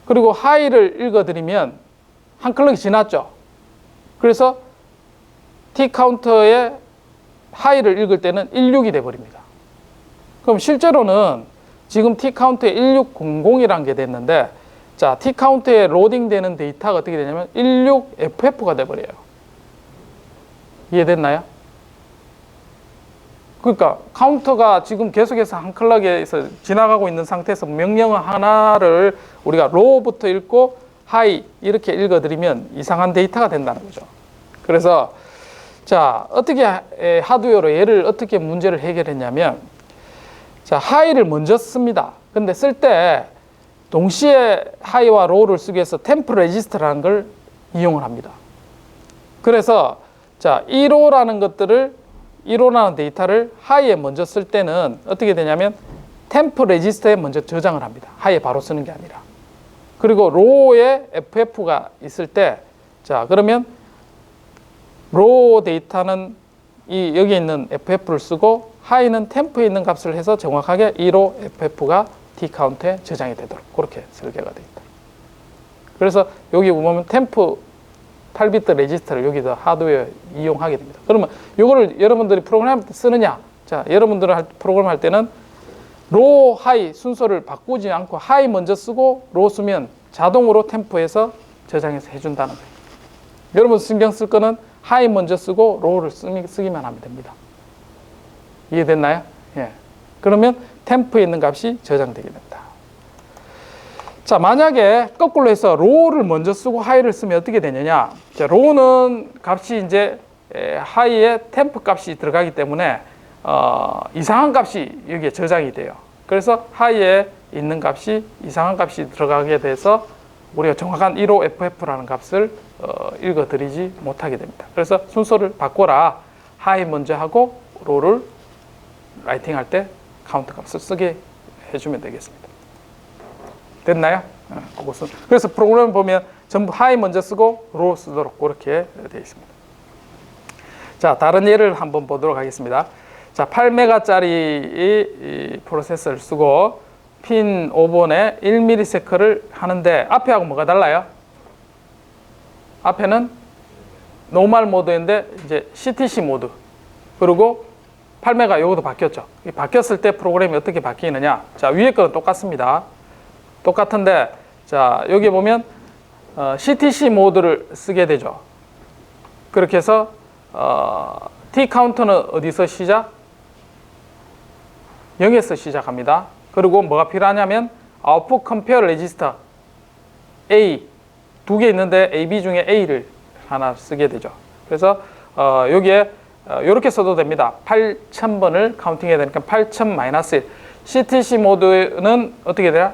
Speaker 1: 그리고 하이를 읽어드리면 한 클럭이 지났죠. 그래서 T 카운터의 하이를 읽을 때는 16이 돼버립니다. 그럼 실제로는 지금 T 카운터에 1600이라는 게 됐는데, 자, T 카운터에 로딩되는 데이터가 어떻게 되냐면 16FF가 돼버려요. 이해됐나요? 그러니까 카운터가 지금 계속해서 한 클럭에서 지나가고 있는 상태에서 명령 하나를 우리가 로우부터 읽고 하이 이렇게 읽어드리면 이상한 데이터가 된다는 거죠. 그래서 자, 어떻게 하드웨어로 얘를 어떻게 문제를 해결했냐면, 자, 하이를 먼저 씁니다. 근데 쓸 때 동시에 하이와 로우를 쓰기 위해서 템프 레지스터라는 걸 이용을 합니다. 그래서 자, 1호라는 것들을 1호라는 데이터를 하이에 먼저 쓸 때는 어떻게 되냐면 템프 레지스터에 먼저 저장을 합니다. 하이에 바로 쓰는 게 아니라. 그리고 로우에 FF가 있을 때, 자, 그러면 로우 데이터는 이 여기 있는 FF를 쓰고 하이는 템프에 있는 값을 해서 정확하게 1호 FF가 T 카운트에 저장이 되도록 그렇게 설계가 되어 있다. 그래서 여기 보면 템프 8비트 레지스터를 여기서 하드웨어 이용하게 됩니다. 그러면 이거를 여러분들이 프로그램 쓰느냐? 자, 여러분들은 프로그램 할 때는 로우, 하이 순서를 바꾸지 않고 하이 먼저 쓰고 로우 쓰면 자동으로 템프에서 저장해서 해준다는 거예요. 여러분 신경 쓸 거는 하이 먼저 쓰고 로우를 쓰기만 하면 됩니다. 이해됐나요? 예. 그러면 템프에 있는 값이 저장되게 됩니다. 자, 만약에 거꾸로 해서 로우를 먼저 쓰고 하이를 쓰면 어떻게 되느냐? 자, 로우는 값이 이제 하이에 템프 값이 들어가기 때문에 이상한 값이 여기에 저장이 돼요. 그래서 하이에 있는 값이 이상한 값이 들어가게 돼서 우리가 정확한 1호 FF라는 값을 읽어드리지 못하게 됩니다. 그래서 순서를 바꿔라. 하이 먼저 하고 로우를 라이팅할 때 카운트 값을 쓰게 해주면 되겠습니다. 됐나요? 그것은. 그래서 프로그램 보면 전부 하이 먼저 쓰고 로우 쓰도록 그렇게 되어 있습니다. 자, 다른 예를 한번 보도록 하겠습니다. 자, 8메가짜리 이 프로세서를 쓰고 핀 5번에 1ms를 하는데 앞에하고 뭐가 달라요? 앞에는 노멀 모드인데 이제 CTC 모드. 그리고 8메가 요것도 바뀌었죠. 바뀌었을 때 프로그램이 어떻게 바뀌느냐? 자, 위에 거는 똑같습니다. 똑같은데, 자, 여기 보면 CTC 모드를 쓰게 되죠. 그렇게 해서 T 카운터는 어디서 시작? 0에서 시작합니다. 그리고 뭐가 필요하냐면 아웃풋 컴페어 레지스터 A 두 개 있는데 AB 중에 A를 하나 쓰게 되죠. 그래서 여기에 이렇게 써도 됩니다. 8000번을 카운팅해야 되니까 8000 마이너스 1. CTC 모드는 어떻게 돼요?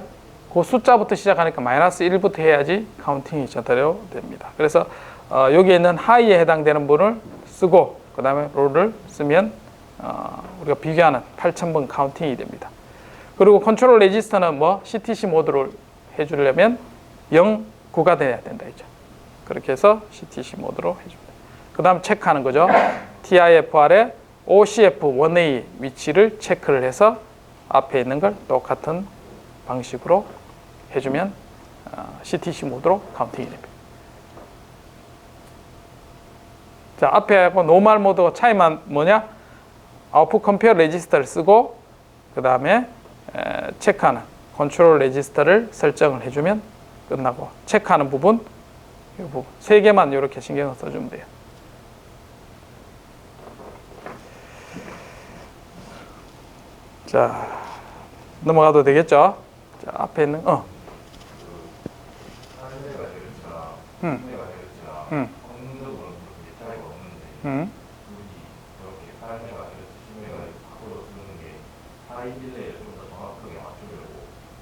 Speaker 1: 그 숫자부터 시작하니까 마이너스 1부터 해야지 카운팅이 제대로 됩니다. 그래서 여기에 있는 하이에 해당되는 분을 쓰고 그 다음에 롤을 쓰면 우리가 비교하는 8000번 카운팅이 됩니다. 그리고 컨트롤 레지스터는 뭐 CTC 모드를 해주려면 0, 9가 돼야 된다 했죠. 그렇게 해서 CTC 모드로 해줍니다. 그 다음 체크하는 거죠. TIFR의 OCF1A 위치를 체크를 해서 앞에 있는 걸 똑같은 방식으로 해주면 CTC 모드로 카운팅이 됩니다. 자, 앞에 하고 노멀 모드와 차이만 뭐냐? 아웃풋 컴페어 레지스터를 쓰고 그 다음에 체크하는 컨트롤 레지스터를 설정을 해주면 끝나고 체크하는 부분 이 부분 세 개만 이렇게 신경을 써주면 돼요. 자, 넘어가도 되겠죠? 자, 앞에 있는
Speaker 2: 한대가 헤르츠랑 한대가 헤르츠랑 성능적으로는 그렇게 차이가 없는데 이렇게 8메가 헤르츠, 10메가 헤르츠 바꿔서 쓰는 게 하이 딜레이를 좀 더 정확하게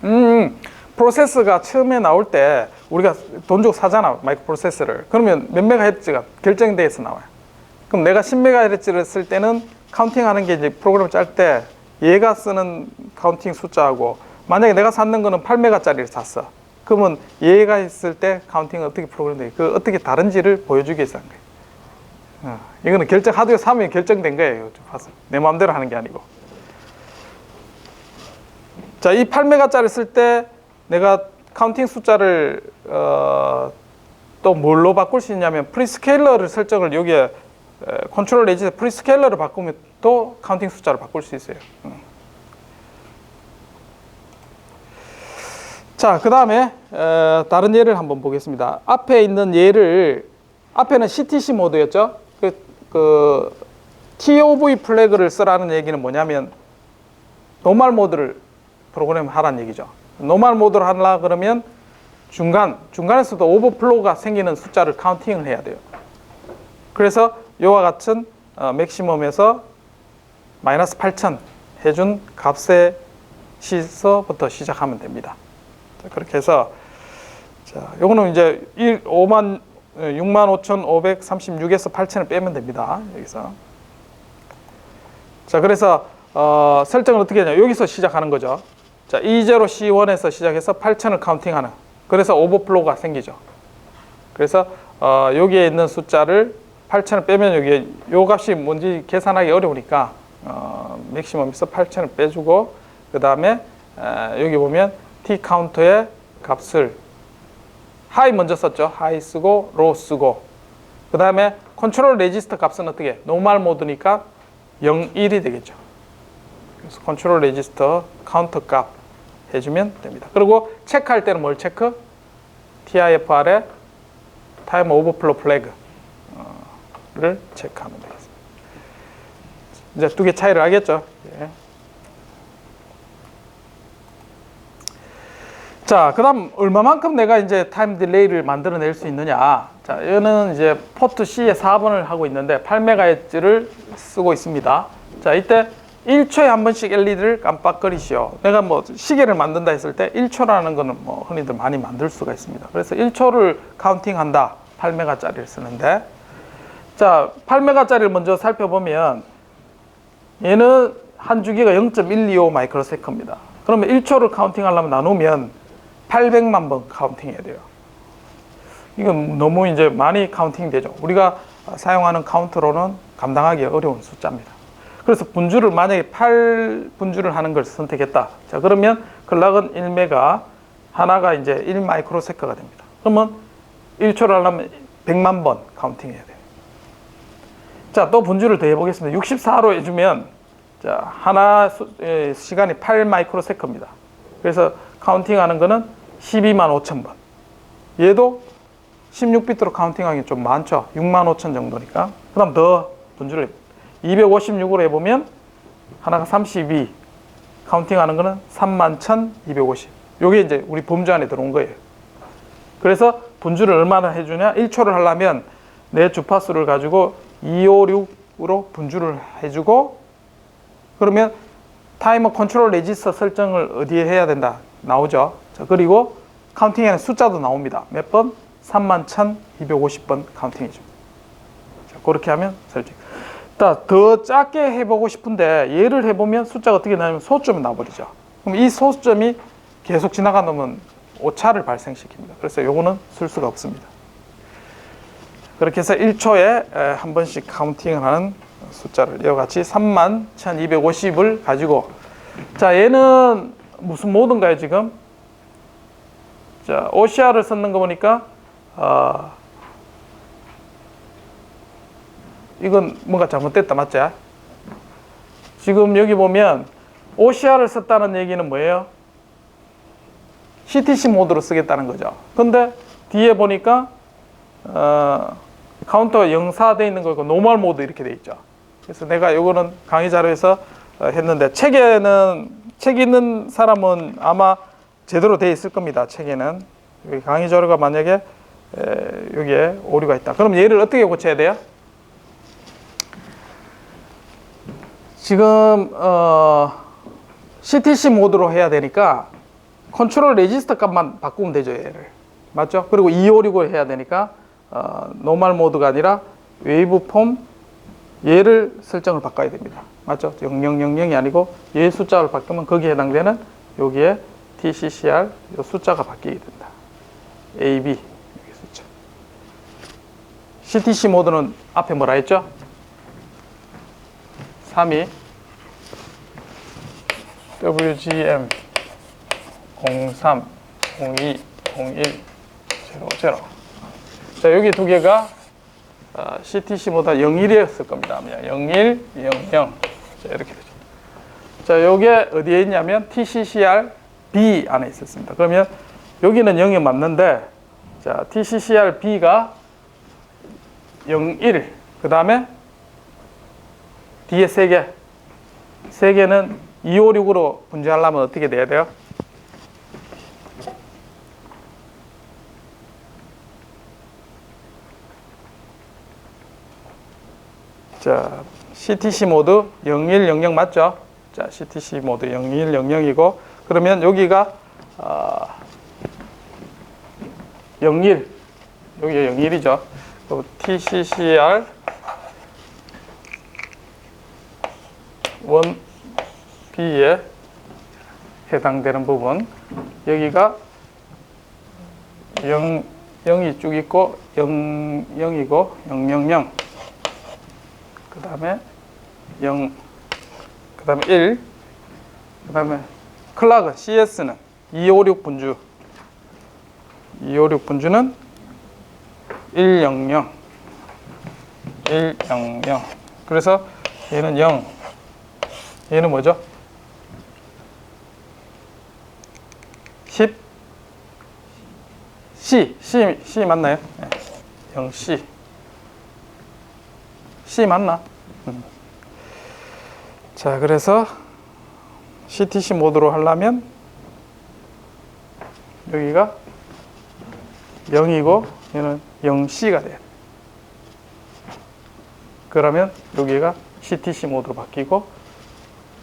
Speaker 2: 맞추려고
Speaker 1: 프로세서가 처음에 나올 때 우리가 돈 주고 사잖아, 마이크로 프로세서를. 그러면 몇 메가헤르츠가 결정돼서 나와요. 그럼 내가 10메가헤르츠를 쓸 때는 카운팅하는 게 이제 프로그램을 짤 때 얘가 쓰는 카운팅 숫자하고 만약에 내가 샀는 거는 8메가짜리를 샀어. 그러면 얘가 있을 때 카운팅은 어떻게 프로그램돼? 그 어떻게 다른지를 보여주기 위해서 한 거예요. 이거는 하드웨어 사면 결정된 거예요. 내 마음대로 하는 게 아니고. 자, 이 8메가짜리 쓸 때 내가 카운팅 숫자를 또 뭘로 바꿀 수 있냐면 프리스케일러를 설정을 여기에 컨트롤 레지스터 프리스케일러를 바꾸면 또 카운팅 숫자를 바꿀 수 있어요. 자, 그 다음에 다른 예를 한번 보겠습니다. 앞에 있는 예를 앞에는 CTC 모드였죠. 그 TOV 플래그를 쓰라는 얘기는 뭐냐면 노멀 모드를 프로그램 하라는 얘기죠. 노멀 모드로 하려 그러면 중간에서도 오버플로우가 생기는 숫자를 카운팅을 해야 돼요. 그래서 이와 같은 맥시멈에서 마이너스 8000 해준 값에 시서부터 시작하면 됩니다. 자, 그렇게 해서 자, 요거는 이제 65,536에서 8000을 빼면 됩니다. 여기서. 자, 그래서 설정을 어떻게 하냐? 여기서 시작하는 거죠. 자, E0 C1에서 시작해서 8000을 카운팅하는. 그래서 오버플로우가 생기죠. 그래서 여기에 있는 숫자를 8000을 빼면 여기에 요 값이 뭔지 계산하기 어려우니까 맥시멈에서 8000을 빼주고 그 다음에 여기 보면 T 카운터의 값을 하이 먼저 썼죠. 하이 쓰고 로우 쓰고 그 다음에 컨트롤 레지스터 값은 어떻게? 노멀 모드니까 0, 1이 되겠죠. 그래서 컨트롤 레지스터 카운터 값 해주면 됩니다. 그리고 체크할 때는 뭘 체크? TIFR의 타임 오버플로 플래그를 체크하면 되겠습니다. 이제 두 개 차이를 알겠죠? 예. 자, 그 다음 얼마만큼 내가 이제 타임 딜레이를 만들어낼 수 있느냐. 자, 얘는 이제 포트 C에 4번을 하고 있는데 8MHz를 쓰고 있습니다. 자, 이때 1초에 한 번씩 LED를 깜빡거리시오. 내가 뭐 시계를 만든다 했을 때 1초라는 거는 뭐 흔히들 많이 만들 수가 있습니다. 그래서 1초를 카운팅한다. 8메가짜리를 쓰는데 자, 8메가짜리를 먼저 살펴보면 얘는 한 주기가 0.125 마이크로세컨입니다. 그러면 1초를 카운팅하려면 나누면 800만 번 카운팅해야 돼요. 이건 너무 이제 많이 카운팅 되죠. 우리가 사용하는 카운터로는 감당하기 어려운 숫자입니다. 그래서 분주를 만약에 8분주를 하는 걸 선택했다. 자, 그러면 클락은 1메가, 하나가 이제 1 마이크로세컨가 됩니다. 그러면 1초를 하려면 100만 번 카운팅해야 돼요. 자, 또 분주를 더 해보겠습니다. 64로 해주면 자, 하나 시간이 8 마이크로세컨입니다. 그래서 카운팅하는 거는 125,000번. 얘도 16비트로 카운팅하기 좀 많죠. 65,000 정도니까. 그 다음 더 분주를 256으로 해보면 하나가 32, 카운팅하는 거는 31,250. 요게 이제 우리 범주 안에 들어온 거예요. 그래서 분주를 얼마나 해주냐? 1초를 하려면 내 주파수를 가지고 256으로 분주를 해주고, 그러면 타이머 컨트롤 레지스터 설정을 어디에 해야 된다? 나오죠. 자, 그리고 카운팅에는 숫자도 나옵니다. 몇 번? 31,250번 카운팅이죠. 자, 그렇게 하면 설정. 더 작게 해보고 싶은데 얘를 해보면 숫자가 어떻게 나냐면 소점이 나버리죠. 그럼 이 소점이 계속 지나가면 오차를 발생시킵니다. 그래서 요거는 쓸 수가 없습니다. 그렇게 해서 1초에 한 번씩 카운팅을 하는 숫자를 이와 같이 31,250을 가지고, 자, 얘는 무슨 모드인가요 지금? 자, OCR을 썼는 거 보니까 이건 뭔가 잘못됐다, 맞지? 지금 여기 보면 OCR을 썼다는 얘기는 뭐예요? CTC 모드로 쓰겠다는 거죠. 근데 뒤에 보니까 카운터가 영사되어 있는 거고 노멀 모드 이렇게 돼 있죠. 그래서 내가 요거는 강의 자료에서 했는데, 책 있는 사람은 아마 제대로 돼 있을 겁니다. 책에는. 여기 강의 자료가 만약에 여기에 오류가 있다. 그럼 얘를 어떻게 고쳐야 돼요? 지금 CTC 모드로 해야 되니까 컨트롤 레지스터 값만 바꾸면 되죠, 얘를. 맞죠? 그리고 256을 해야 되니까 노멀 모드가 아니라 웨이브 폼 얘를 설정을 바꿔야 됩니다. 맞죠? 0000이 아니고 얘 숫자를 바꾸면 거기에 해당되는 여기에 TCCR 이 숫자가 바뀌게 된다. AB 여기 숫자. CTC 모드는 앞에 뭐라 했죠? 32 WGM 03 02 01 00. 자, 여기 두 개가 CTC 모드가 01이었을 겁니다. 01, 00. 자, 이렇게 되죠. 자, 요게 어디에 있냐면 TCCR B 안에 있었습니다. 그러면 여기는 0이 맞는데, 자, TCCR B가 01, 그 다음에 뒤에 3개. 3개는 256으로 분주하려면 어떻게 돼야 돼요? 자, CTC 모드 0100 맞죠? 자, CTC 모드 0100이고, 그러면 여기가 01, 여기가 01이죠. 그리고 TCCR 1B에 해당되는 부분, 여기가 0이 쭉 있고 00이고 000, 그 다음에 0, 그 다음에 1, 그 다음에 클락은 CS는 256 분주, 256 분주는 100, 100. 그래서 얘는 0, 얘는 뭐죠? 10, C 맞나요? 네. 0C. C 맞나? 자, 그래서 CTC 모드로 하려면 여기가 0이고 얘는 0C가 돼요. 그러면 여기가 CTC 모드로 바뀌고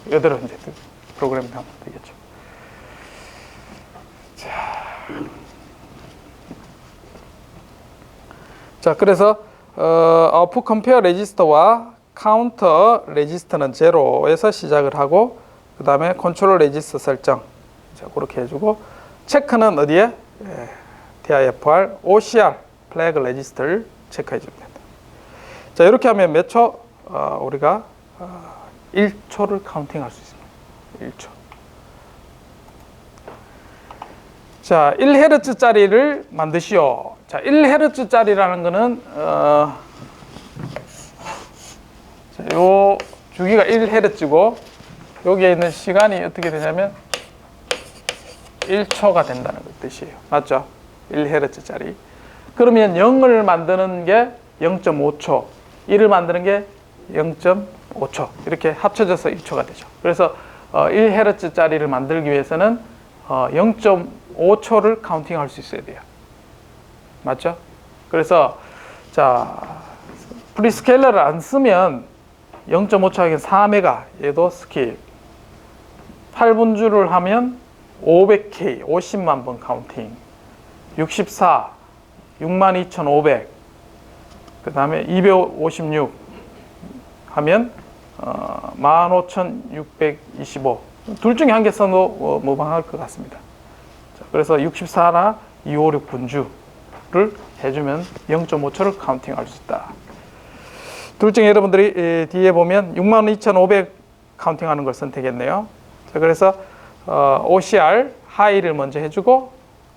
Speaker 1: 이대로 이제 프로그램이 하면 되겠죠. 자, 그래서 아웃풋 컴페어 레지스터와 카운터 레지스터는 제로에서 시작을 하고, 그 다음에 컨트롤 레지스터 설정, 자, 그렇게 해주고, 체크는 어디에? DIFR, OCR, 플래그 레지스터를 체크해 줍니다. 자, 이렇게 하면 몇 초? 우리가 1초를 카운팅할 수 있습니다. 1초. 자, 1Hz짜리를 만드시오. 자, 1Hz짜리라는 거는 요 주기가 1Hz고 여기에 있는 시간이 어떻게 되냐면 1초가 된다는 뜻이에요. 맞죠? 1Hz짜리. 그러면 0을 만드는 게 0.5초, 1을 만드는 게 0.5초, 이렇게 합쳐져서 1초가 되죠. 그래서 1Hz짜리를 만들기 위해서는 0.5초를 카운팅할 수 있어야 돼요. 맞죠? 그래서 자 프리스케일러를 안 쓰면 0.5초 하긴 4메가 얘도 스킵. 8분주를 하면 500K 50만 번 카운팅. 64 62,500. 그 다음에 256 하면 15,625. 둘 중에 한 개 써도 무방할 것 같습니다. 자, 그래서 64나 256 분주를 해주면 0.5초를 카운팅할 수 있다. 둘 중에 여러분들이 뒤에 보면 62,500 카운팅하는 걸 선택했네요. 자, 그래서 OCR 하이를 먼저 해주고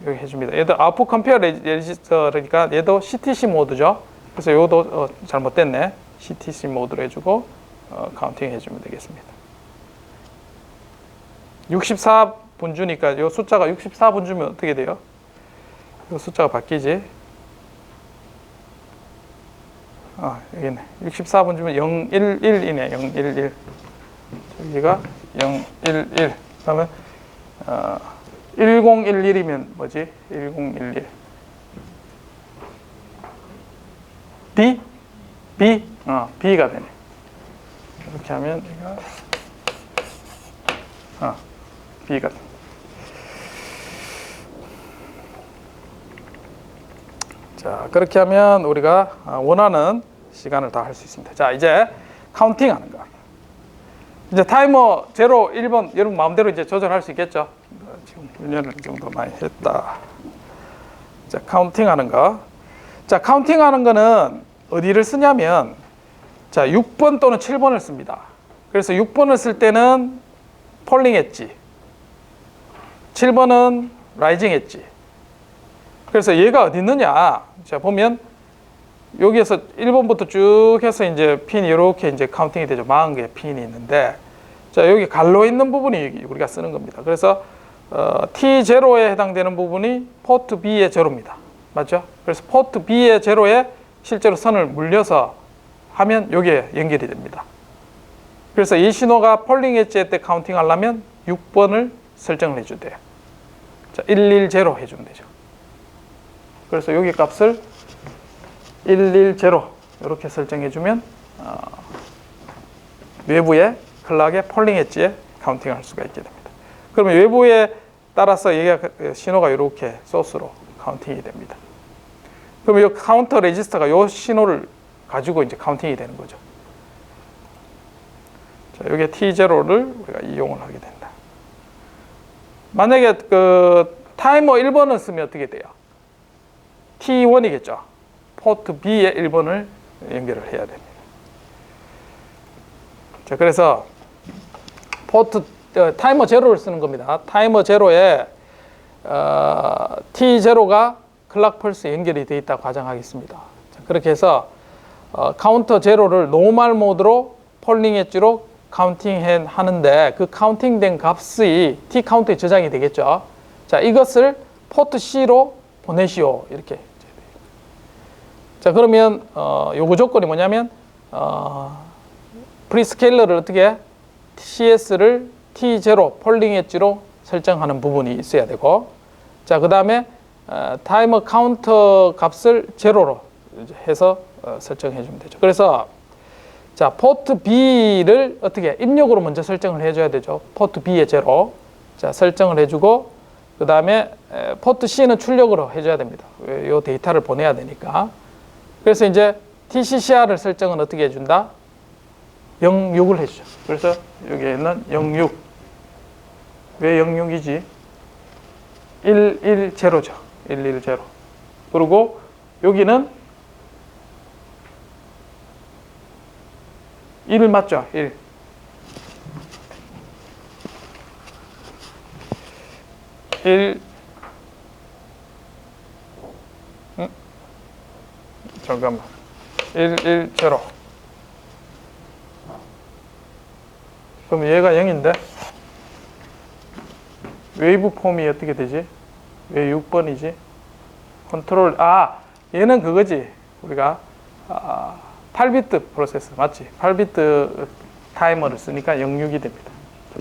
Speaker 1: 여기 해줍니다. 얘도 아웃풋 컴페어 레지스터니까 얘도 CTC 모드죠. 그래서 이것도 잘못됐네. CTC 모드로 해주고 카운팅 해주면 되겠습니다. 64분주니까 이 숫자가 64분주면 어떻게 돼요? 이 숫자가 바뀌지. 여기네. 64분주면 011이네. 011. 여기가 011. 그러면 1011이면 뭐지? 1011. D? B? B가 되네. 이렇게 하면 B가 되네. 자, 그렇게 하면 우리가 원하는 시간을 다 할 수 있습니다. 자, 이제 카운팅 하는 거. 이제 타이머 0, 1번 여러분 마음대로 이제 조절할 수 있겠죠? 지금 훈련을 정도 많이 했다. 자, 카운팅 하는 거. 자, 카운팅 하는 거는 어디를 쓰냐면, 자, 6번 또는 7번을 씁니다. 그래서 6번을 쓸 때는 폴링 엣지, 7번은 라이징 엣지. 그래서 얘가 어디 있느냐? 자, 보면 여기에서 1번부터 쭉 해서 이제 핀이 이렇게 이제 카운팅이 되죠. 40개의 핀이 있는데, 자, 여기 갈로 있는 부분이 우리가 쓰는 겁니다. 그래서 T0에 해당되는 부분이 포트 B의 제로입니다. 맞죠? 그래서 포트 B의 제로에 실제로 선을 물려서 하면 여기에 연결이 됩니다. 그래서 이 신호가 폴링 엣지 때 카운팅 하려면 6번을 설정을 해줘야 돼요. 자, 110 해주면 되죠. 그래서 여기 값을 110 이렇게 설정해주면 외부의 클락의 폴링 엣지에 카운팅할 수가 있게 됩니다. 그러면 외부에 따라서 얘가 신호가 이렇게 소스로 카운팅이 됩니다. 그러면 이 카운터 레지스터가 이 신호를 가지고 이제 카운팅이 되는 거죠. 자, 여기에 T0를 우리가 이용을 하게 된다. 만약에 그 타이머 1번을 쓰면 어떻게 돼요? T1이겠죠. 포트 B의 1번을 연결을 해야 됩니다. 자, 그래서 포트 타이머 0를 쓰는 겁니다. 타이머 0에 T0가 클락 펄스 연결이 되어 있다고 가정하겠습니다. 자, 그렇게 해서 카운터 0를 노멀 모드로 폴링 엣지로 카운팅 하는데 그 카운팅된 값이 T 카운터에 저장이 되겠죠. 자, 이것을 포트 C로 보내시오. 이렇게. 자, 그러면 요구 조건이 뭐냐면 프리스케일러를 어떻게 CS를 T0 폴링 엣지로 설정하는 부분이 있어야 되고, 자, 그 다음에 타이머 카운터 값을 제로로 해서 설정해 주면 되죠. 그래서 자, 포트 B를 어떻게 입력으로 먼저 설정을 해줘야 되죠. 포트 B의 제로. 자, 설정을 해주고, 그 다음에 포트 C는 출력으로 해줘야 됩니다. 이 데이터를 보내야 되니까. 그래서 이제 TCCR을 설정은 어떻게 해준다? 06을 해주죠. 그래서 여기에 있는 06. 왜 06이지? 110죠. 110. 그리고 여기는 1 맞죠? 1. 잠깐만. 110. 그럼 얘가 0인데 웨이브 폼이 어떻게 되지? 왜 6번이지? 컨트롤, 얘는 그거지. 우리가 8비트 프로세서 맞지? 8비트 타이머를 쓰니까 06이 됩니다.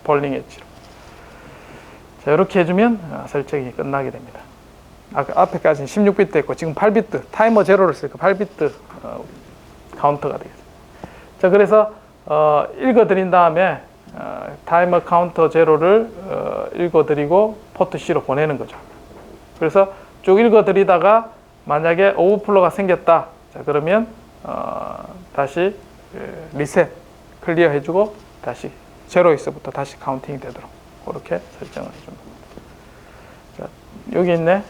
Speaker 1: 폴링 엣지로. 자, 이렇게 해주면 설정이 끝나게 됩니다. 아까 앞에까지는 16비트 했고 지금 8비트 타이머 제로를 쓰니까 8비트 카운터가 되겠습니다. 자, 그래서 읽어드린 다음에 타이머 카운터 제로를 읽어드리고 포트 C로 보내는 거죠. 그래서 쭉 읽어드리다가 만약에 오버플로가 생겼다. 자, 그러면 다시 리셋 클리어 해주고 다시 제로에서부터 다시 카운팅이 되도록 그렇게 설정을 해줍니다. 자, 여기 있네.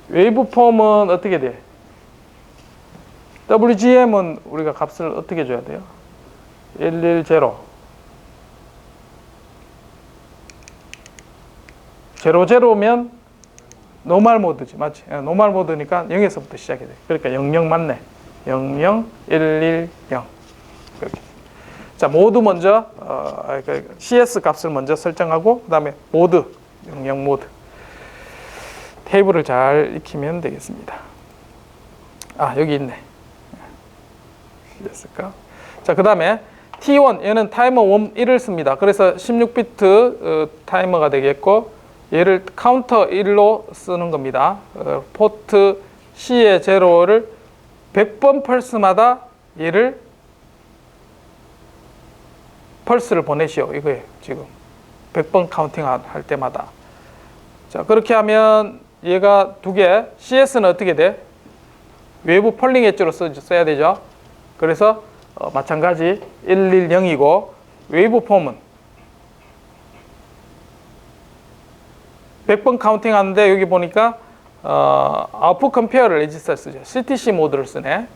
Speaker 1: 웨이브폼은 어떻게 돼? WGM은 우리가 값을 어떻게 줘야 돼요? 110 00면 노멀 모드지, 맞지? 노멀 모드니까 0에서부터 시작이 돼. 그러니까 00 맞네. 00, 110 그렇게. 자, 모드 먼저 CS 값을 먼저 설정하고 그 다음에 모드 00 모드 테이블을 잘 익히면 되겠습니다. 아, 여기 있네. 됐을까? 자, 그 다음에 T1 얘는 타이머 1을 씁니다. 그래서 16비트 타이머가 되겠고 얘를 카운터 1로 쓰는 겁니다. 포트 C의 제로를 100번 펄스마다 얘를 펄스를 보내시오. 이거예요. 지금 100번 카운팅 할 때마다. 자, 그렇게 하면 얘가 두 개, CS는 어떻게 돼? 외부 폴링 엣지로 써야 되죠. 그래서 마찬가지 110이고 웨이브 폼은 100번 카운팅 하는데 여기 보니까 아웃풋 컴페어 레지스터 쓰죠. CTC 모드를 쓰네.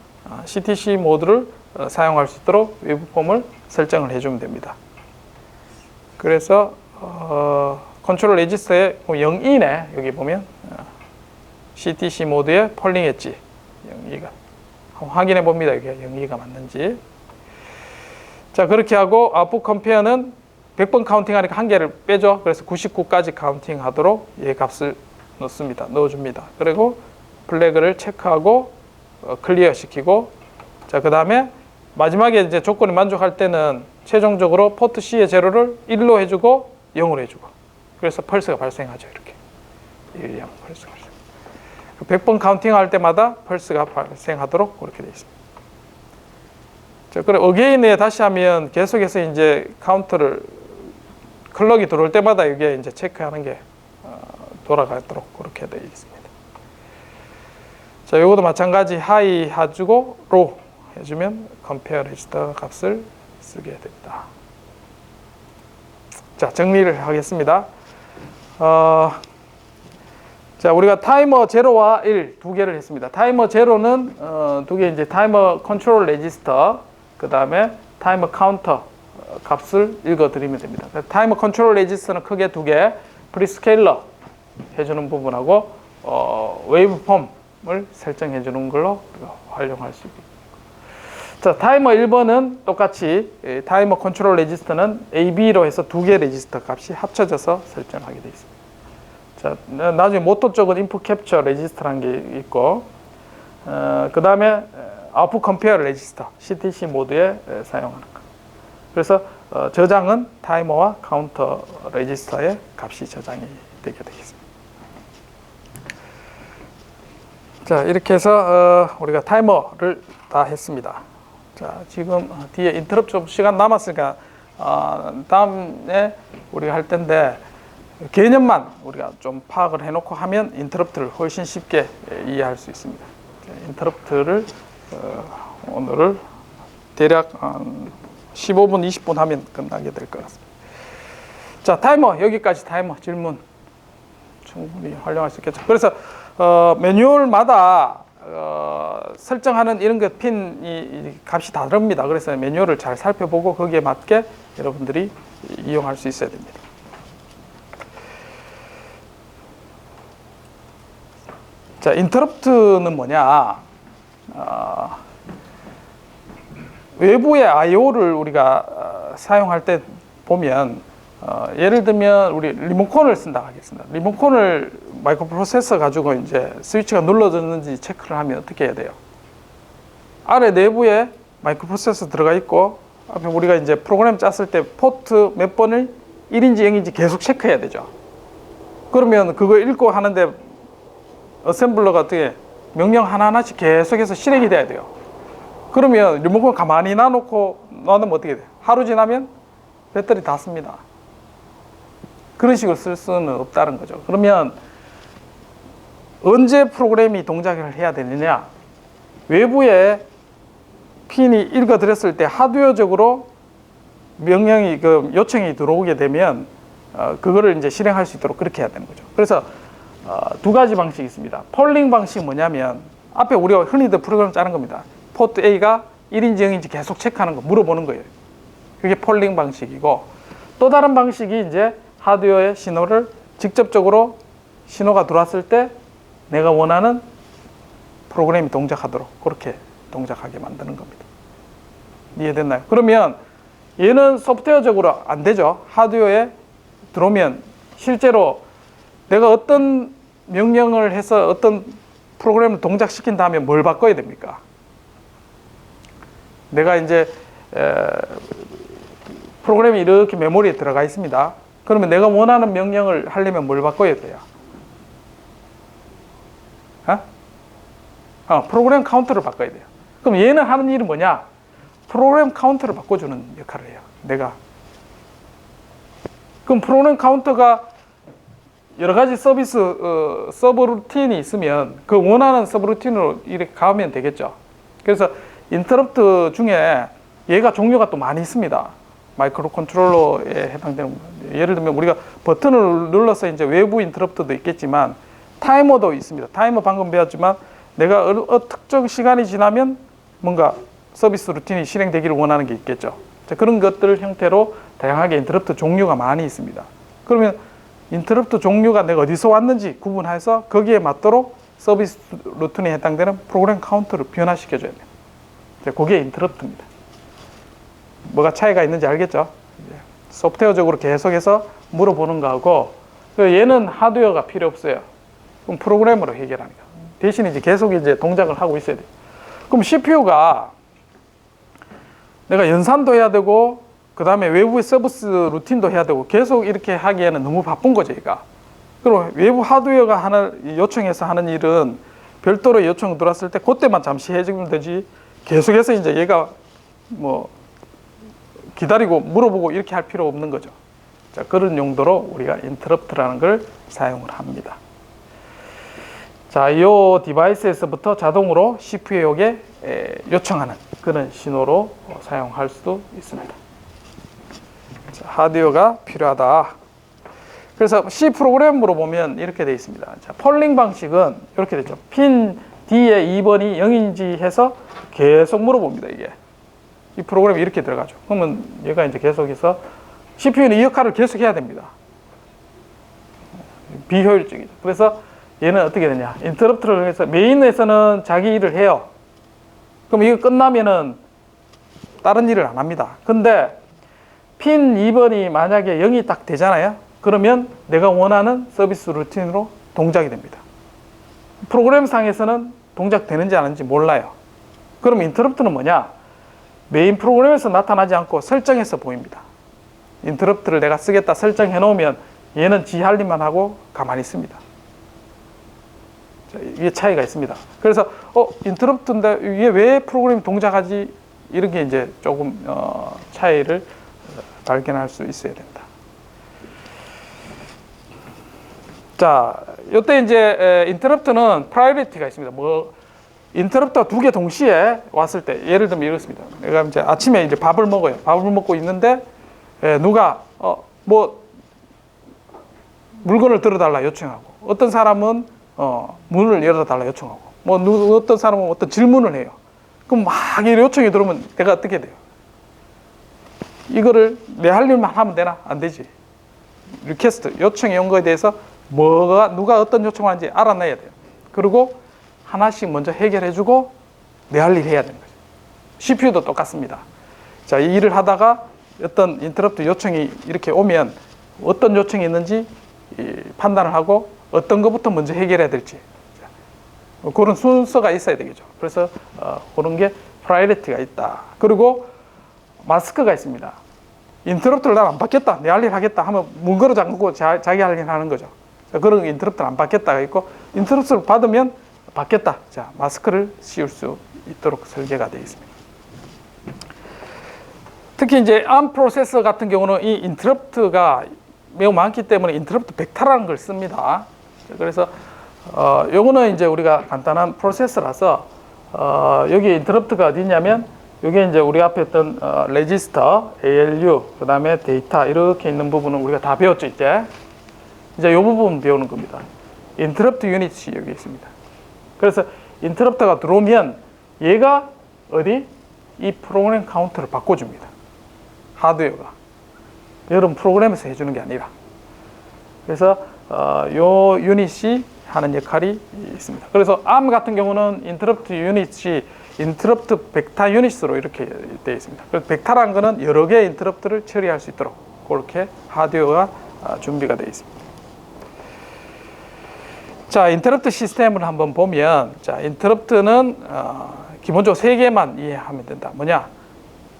Speaker 1: CTC 모드를 사용할 수 있도록 웨이브 폼을 설정을 해주면 됩니다. 그래서 컨트롤 레지스터에 0이네. 여기 보면 CTC 모드의 폴링 엣지 0이가 확인해 봅니다. 이게 0이가 맞는지. 자, 그렇게 하고 아웃풋 컴페어는 100번 카운팅 하니까 한 개를 빼죠. 그래서 99까지 카운팅 하도록 얘 값을 넣어줍니다. 그리고 플래그를 체크하고 클리어 시키고, 자, 그 다음에 마지막에 이제 조건이 만족할 때는 최종적으로 포트 C의 제로를 1로 해주고 0으로 해주고, 그래서 펄스가 발생하죠. 이렇게 1, 0 펄스가 발생. 100번 카운팅 할 때마다 펄스가 발생하도록 그렇게 되어 있습니다. 자, 그럼 어게인에 다시 하면 계속해서 이제 카운트를 클럭이 들어올 때마다 이게 이제 체크하는 게 돌아가도록 그렇게 되어 있습니다. 자, 요것도 마찬가지 하이 해주고 로 해주면 컴페어 레지스터 값을 쓰게 됩니다. 자, 정리를 하겠습니다. 자, 우리가 타이머 0와 1 두 개를 했습니다. 타이머 0는 두 개 이제 타이머 컨트롤 레지스터, 그 다음에 타이머 카운터 값을 읽어드리면 됩니다. 타이머 컨트롤 레지스터는 크게 두 개, 프리스케일러 해주는 부분하고 웨이브 폼을 설정해 주는 걸로 활용할 수 있습니다. 자, 타이머 1번은 똑같이 타이머 컨트롤 레지스터는 AB로 해서 두 개 레지스터 값이 합쳐져서 설정하게 되어 있습니다. 자, 나중에 모터 쪽은 인풋 캡처 레지스터라는 게 있고, 그 다음에 아웃풋 컴페어 레지스터 CTC 모드에 사용하는 거. 그래서 저장은 타이머와 카운터 레지스터의 값이 저장이 되게 되겠습니다. 자, 이렇게 해서 우리가 타이머를 다 했습니다. 자, 지금 뒤에 인터럽트 좀 시간 남았으니까 다음에 우리가 할 텐데 개념만 우리가 좀 파악을 해놓고 하면 인터럽트를 훨씬 쉽게 이해할 수 있습니다. 인터럽트를 오늘을 대략 15분, 20분 하면 끝나게 될 것 같습니다. 자, 타이머 여기까지 타이머 질문 충분히 활용할 수 있겠죠. 그래서 매뉴얼마다 설정하는 이런 것 핀 값이 다릅니다. 그래서 매뉴얼을 잘 살펴보고 거기에 맞게 여러분들이 이용할 수 있어야 됩니다. 자, 인터럽트는 뭐냐? 외부의 I/O를 우리가 사용할 때 보면 예를 들면 우리 리모컨을 쓴다 하겠습니다. 리모컨을 마이크로 프로세서 가지고 이제 스위치가 눌러졌는지 체크를 하면 어떻게 해야 돼요? 아래 내부에 마이크로 프로세서 들어가 있고 앞에 우리가 이제 프로그램 짰을 때 포트 몇 번을 1인지 0인지 계속 체크해야 되죠. 그러면 그거 읽고 하는데 어셈블러가 어떻게 명령 하나하나씩 계속해서 실행이 돼야 돼요. 그러면 리모컨 가만히 놔두면 어떻게 돼요? 하루 지나면 배터리 다 씁니다. 그런 식으로 쓸 수는 없다는 거죠. 그러면 언제 프로그램이 동작을 해야 되느냐? 외부에 핀이 읽어드렸을 때 하드웨어적으로 명령이 요청이 들어오게 되면 그거를 이제 실행할 수 있도록 그렇게 해야 되는 거죠. 그래서 두 가지 방식이 있습니다. 폴링 방식이 뭐냐면 앞에 우리가 흔히들 프로그램 짜는 겁니다. 포트 A가 1인지 0인지 계속 체크하는 거 물어보는 거예요. 그게 폴링 방식이고, 또 다른 방식이 이제 하드웨어의 신호를 직접적으로 신호가 들어왔을 때 내가 원하는 프로그램이 동작하도록 그렇게 동작하게 만드는 겁니다. 이해됐나요? 그러면 얘는 소프트웨어적으로 안 되죠. 하드웨어에 들어오면 실제로 내가 어떤 명령을 해서 어떤 프로그램을 동작시킨 다음에 뭘 바꿔야 됩니까? 내가 이제 프로그램이 이렇게 메모리에 들어가 있습니다. 그러면 내가 원하는 명령을 하려면 뭘 바꿔야 돼요? 프로그램 카운터를 바꿔야 돼요. 그럼 얘는 하는 일은 뭐냐? 프로그램 카운터를 바꿔주는 역할을 해요. 내가. 그럼 프로그램 카운터가 여러 가지 서비스 서브루틴이 있으면 그 원하는 서브루틴으로 이렇게 가면 되겠죠. 그래서 인터럽트 중에 얘가 종류가 또 많이 있습니다. 마이크로 컨트롤러에 해당되는, 예를 들면 우리가 버튼을 눌러서 이제 외부 인터럽트도 있겠지만 타이머도 있습니다. 타이머 방금 배웠지만 내가 특정 시간이 지나면 뭔가 서비스 루틴이 실행되기를 원하는 게 있겠죠. 자, 그런 것들 형태로 다양하게 인터럽트 종류가 많이 있습니다. 그러면 인터럽트 종류가 내가 어디서 왔는지 구분해서 거기에 맞도록 서비스 루틴에 해당되는 프로그램 카운터를 변화시켜줘야 돼요. 자, 그게 인터럽트입니다. 뭐가 차이가 있는지 알겠죠? 소프트웨어적으로 계속해서 물어보는 거하고, 얘는 하드웨어가 필요 없어요. 그럼 프로그램으로 해결하니까. 대신 이제 계속 이제 동작을 하고 있어야 돼요. 그럼 CPU가 내가 연산도 해야 되고, 그 다음에 외부의 서비스 루틴도 해야 되고, 계속 이렇게 하기에는 너무 바쁜 거죠, 얘가. 그럼 외부 하드웨어가 요청해서 하는 일은 별도로 요청 들어왔을 때 그때만 잠시 해주면 되지, 계속해서 이제 얘가 뭐 기다리고 물어보고 이렇게 할 필요 없는 거죠. 자, 그런 용도로 우리가 인터럽트라는 걸 사용을 합니다. 자, 이 디바이스에서부터 자동으로 CPU에게 요청하는 그런 신호로 사용할 수도 있습니다. 자, 하드웨어가 필요하다. 그래서 C 프로그램으로 보면 이렇게 되어 있습니다. 자, 폴링 방식은 이렇게 되죠. 핀 D의 2번이 0인지 해서 계속 물어봅니다, 이게. 이 프로그램이 이렇게 들어가죠. 그러면 얘가 이제 계속해서 CPU는 이 역할을 계속 해야 됩니다. 비효율적이죠. 그래서 얘는 어떻게 되냐? 인터럽트를 해서 메인에서는 자기 일을 해요. 그럼 이거 끝나면은 다른 일을 안 합니다. 근데 핀 2번이 만약에 0이 딱 되잖아요. 그러면 내가 원하는 서비스 루틴으로 동작이 됩니다. 프로그램상에서는 동작되는지 안 하는지 몰라요. 그럼 인터럽트는 뭐냐? 메인 프로그램에서 나타나지 않고 설정해서 보입니다. 인터럽트를 내가 쓰겠다 설정해 놓으면 얘는 지 할 일만 하고 가만히 있습니다. 자, 이게 차이가 있습니다. 그래서 인터럽트인데 이게 왜 프로그램이 동작하지? 이런 게 이제 조금 차이를 발견할 수 있어야 된다. 자, 이때 이제 인터럽트는 프라이어리티가 있습니다. 인터럽트가 두 개 동시에 왔을 때, 예를 들면 이렇습니다. 내가 이제 아침에 이제 밥을 먹어요. 밥을 먹고 있는데 누가 물건을 들어달라 요청하고, 어떤 사람은 문을 열어달라 요청하고, 어떤 사람은 어떤 질문을 해요. 그럼 막 요청이 들어오면 내가 어떻게 돼요? 이거를 내 할 일만 하면 되나? 안 되지. 리퀘스트, 요청이 온 거에 대해서 누가 어떤 요청을 하는지 알아내야 돼요. 그리고 하나씩 먼저 해결해주고 내 할 일 해야 되는 거죠. CPU도 똑같습니다. 자, 이 일을 하다가 어떤 인터럽트 요청이 이렇게 오면 어떤 요청이 있는지 판단을 하고 어떤 것부터 먼저 해결해야 될지, 그런 순서가 있어야 되겠죠. 그래서 그런 게 프라이어리티가 있다. 그리고 마스크가 있습니다. 인터럽트를 난 안 받겠다, 내 할 일 하겠다 하면 문 걸어 잠그고 자기 할 일 하는 거죠. 자, 그런 인터럽트를 안 받겠다가 있고, 인터럽트를 받으면 받겠다. 자, 마스크를 씌울 수 있도록 설계가 되어 있습니다. 특히 이제 ARM 프로세서 같은 경우는 이 인터럽트가 매우 많기 때문에 인터럽트 벡터라는 걸 씁니다. 그래서 요거는 이제 우리가 간단한 프로세서라서 여기 인터럽트가 어디 있냐면, 여기 이제 우리 앞에 했던 레지스터, ALU, 그 다음에 데이터 이렇게 있는 부분은 우리가 다 배웠죠 이제. 이제 이 부분 배우는 겁니다. 인터럽트 유닛이 여기 있습니다. 그래서 인터럽트가 들어오면 얘가 어디? 이 프로그램 카운터를 바꿔줍니다. 하드웨어가. 여러분 프로그램에서 해주는 게 아니라. 그래서 요 유닛이 하는 역할이 있습니다. 그래서 ARM 같은 경우는 인터럽트 유닛이 인터럽트 벡터 유닛으로 이렇게 되어 있습니다. 그래서 벡터라는 거는 여러 개의 인터럽트를 처리할 수 있도록 그렇게 하드웨어가 준비가 되어 있습니다. 자, 인터럽트 시스템을 한번 보면, 자, 인터럽트는 기본적으로 세 개만 이해하면 된다. 뭐냐?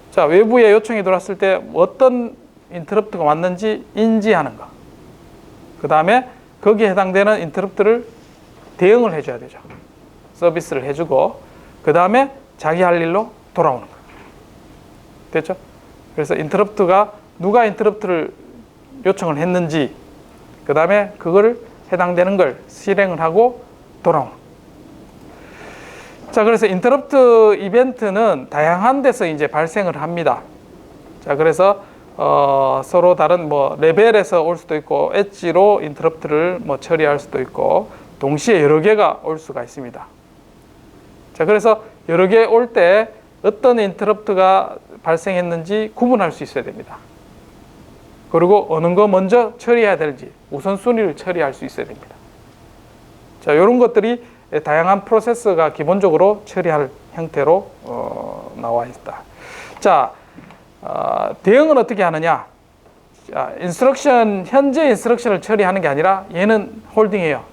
Speaker 1: 자, 외부에 요청이 들어왔을 때 어떤 인터럽트가 왔는지 인지하는 거. 그 다음에 거기에 해당되는 인터럽트를 대응을 해줘야 되죠. 서비스를 해주고, 그 다음에 자기 할 일로 돌아오는 거. 됐죠? 그래서 인터럽트가 누가 인터럽트를 요청을 했는지, 그 다음에 그거를 해당되는 걸 실행을 하고 돌아오는. 자, 그래서 인터럽트 이벤트는 다양한 데서 이제 발생을 합니다. 자, 그래서 서로 다른 뭐 레벨에서 올 수도 있고, 엣지로 인터럽트를 뭐 처리할 수도 있고, 동시에 여러 개가 올 수가 있습니다. 자, 그래서 여러 개 올 때 어떤 인터럽트가 발생했는지 구분할 수 있어야 됩니다. 그리고 어느 거 먼저 처리해야 될지 우선순위를 처리할 수 있어야 됩니다. 자, 이런 것들이 다양한 프로세스가 기본적으로 처리할 형태로 나와 있다. 자, 대응은 어떻게 하느냐? 자, 현재 인스트럭션을 처리하는 게 아니라 얘는 홀딩해요.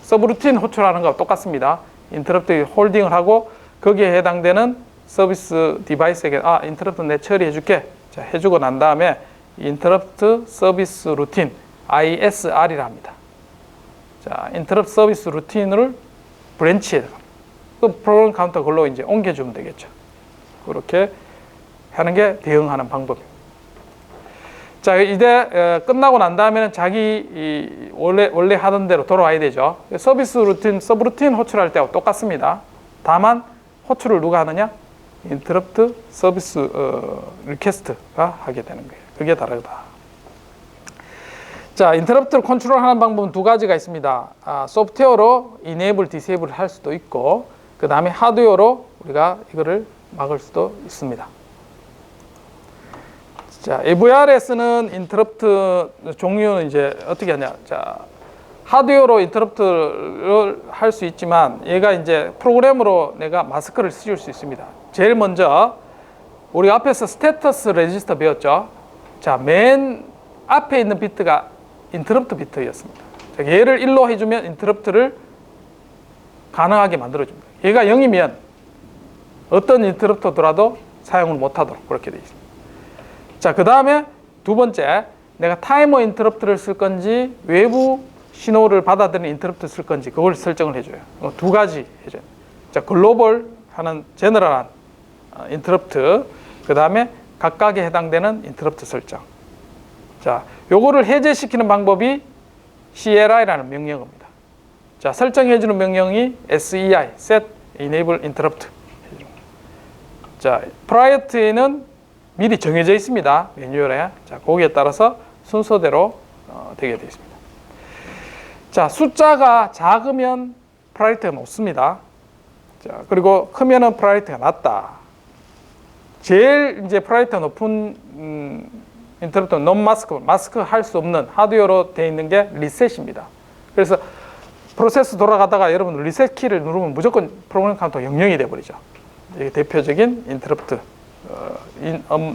Speaker 1: 서브루틴 호출하는 거와 똑같습니다. 인터럽트 홀딩을 하고 거기에 해당되는 서비스 디바이스에게 인터럽트 내 처리해 줄게. 자, 해주고 난 다음에 인터럽트 서비스 루틴 ISR이라 합니다. 자, 인터럽트 서비스 루틴을 브랜치에 그 프로그램 카운터 그걸로 이제 옮겨주면 되겠죠. 그렇게 하는 게 대응하는 방법입니다. 자, 이제 끝나고 난 다음에는 자기 원래 하던 대로 돌아와야 되죠. 서비스 루틴, 서브루틴 호출할 때하고 똑같습니다. 다만 호출을 누가 하느냐? 인터럽트 서비스 리퀘스트가 하게 되는 거예요. 그게 다르다. 자, 인터럽트를 컨트롤하는 방법은 두 가지가 있습니다. 소프트웨어로 이네이블, 디세이블 할 수도 있고, 그 다음에 하드웨어로 우리가 이거를 막을 수도 있습니다. 자, AVR에서는 인터럽트 종류는 이제 어떻게 하냐? 자, 하드웨어로 인터럽트를 할 수 있지만 얘가 이제 프로그램으로 내가 마스크를 씌울 수 있습니다. 제일 먼저 우리 앞에서 스테터스 레지스터 배웠죠? 자, 맨 앞에 있는 비트가 인터럽트 비트였습니다. 자, 얘를 1로 해주면 인터럽트를 가능하게 만들어줍니다. 얘가 0이면 어떤 인터럽트더라도 사용을 못하도록 그렇게 되어 있습니다. 자, 그 다음에 두 번째, 내가 타이머 인터럽트를 쓸 건지 외부 신호를 받아들이는 인터럽트 쓸 건지 그걸 설정을 해줘요. 두 가지 해줘요. 자, 글로벌 하는 제너럴한 인터럽트, 그 다음에 각각에 해당되는 인터럽트 설정. 자, 요거를 해제시키는 방법이 CLI라는 명령어입니다. 자, 설정해주는 명령이 SEI, Set Enable Interrupt. 자, 프라이어티는 미리 정해져 있습니다. 매뉴얼에. 자, 거기에 따라서 순서대로 되게 되어 있습니다. 자, 숫자가 작으면 프라이어티가 높습니다. 자, 그리고 크면은 프라이어티가 낮다. 제일 이제 프라이어티가 높은 인터럽트는 논 마스크, 마스크 할 수 없는 하드웨어로 되어 있는 게 리셋입니다. 그래서 프로세스 돌아가다가 여러분 리셋 키를 누르면 무조건 프로그램 카운터 00이 돼버리죠. 이게 대표적인 인터럽트,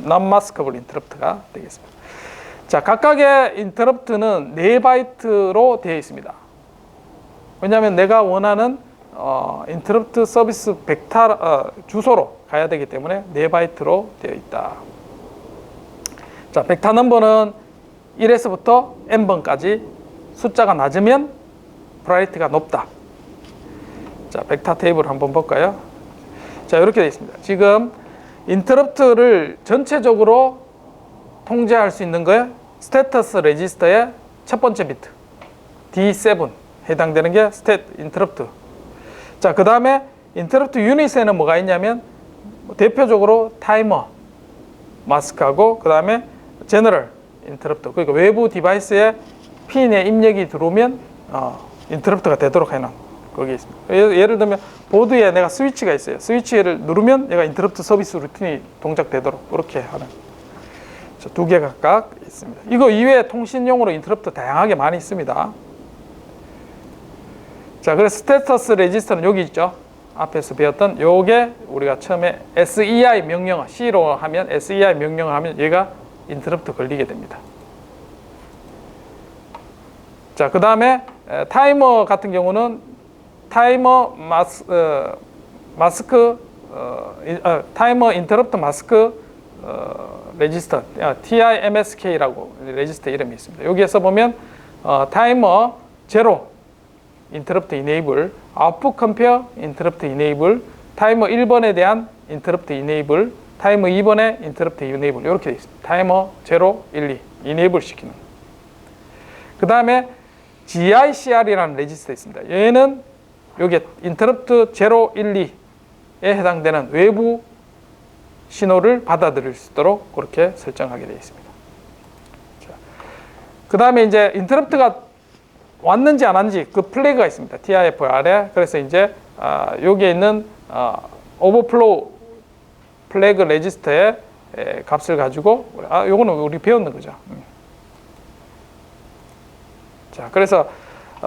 Speaker 1: 논 마스커블 인터럽트가 되겠습니다. 자, 각각의 인터럽트는 4바이트로 되어 있습니다. 왜냐하면 내가 원하는 인터럽트 서비스 벡터 주소로 가야 되기 때문에 4바이트로 되어 있다. 자, 벡터 넘버는 1에서부터 n번까지 숫자가 낮으면 프라이어리티가 높다. 자, 벡터 테이블 한번 볼까요? 자, 이렇게 되어 있습니다. 지금 인터럽트를 전체적으로 통제할 수 있는 거에 스테터스 레지스터의 첫 번째 비트 D7 해당되는 게 스탯 인터럽트. 자, 그 다음에 인터럽트 유닛에는 뭐가 있냐면 대표적으로 타이머 마스크하고 그 다음에 제너럴 인터럽트, 그러니까 외부 디바이스에 핀에 입력이 들어오면 인터럽트가 되도록 해놓은 거기 있습니다. 예를 들면 보드에 내가 스위치가 있어요. 스위치를 누르면 얘가 인터럽트 서비스 루틴이 동작되도록 그렇게 하는 두 개 각각 있습니다. 이거 이외에 통신용으로 인터럽트 다양하게 많이 있습니다. 자, 그래서 스테터스 레지스터는 여기 있죠. 앞에서 배웠던 요게 우리가 처음에 SEI 명령어 C로 하면 SEI 명령을 하면 얘가 인터럽트 걸리게 됩니다. 자, 그 다음에 타이머 같은 경우는 타이머 타이머 인터럽트 마스크 레지스터 TIMSK라고 레지스터 이름이 있습니다. 여기에서 보면 타이머 제로 인터럽트 이네이블, 아웃풋 컴페어 인터럽트 이네이블, 타이머 1번에 대한 인터럽트 이네이블, 타이머 2번에 인터럽트 이네이블 이렇게 되어 있습니다. 타이머 0, 1, 2 이네이블 시키는. 그 다음에 GICR이라는 레지스터 있습니다. 얘는 여기 인터럽트 0, 1, 2에 해당되는 외부 신호를 받아들일 수 있도록 그렇게 설정하게 되어 있습니다. 그 다음에 이제 인터럽트가 왔는지 안 왔는지 그 플래그가 있습니다. TIF 아래. 그래서 이제 여기에 있는 오버플로우 플래그 레지스터의 값을 가지고 요거는 우리 배웠는 거죠. 자, 그래서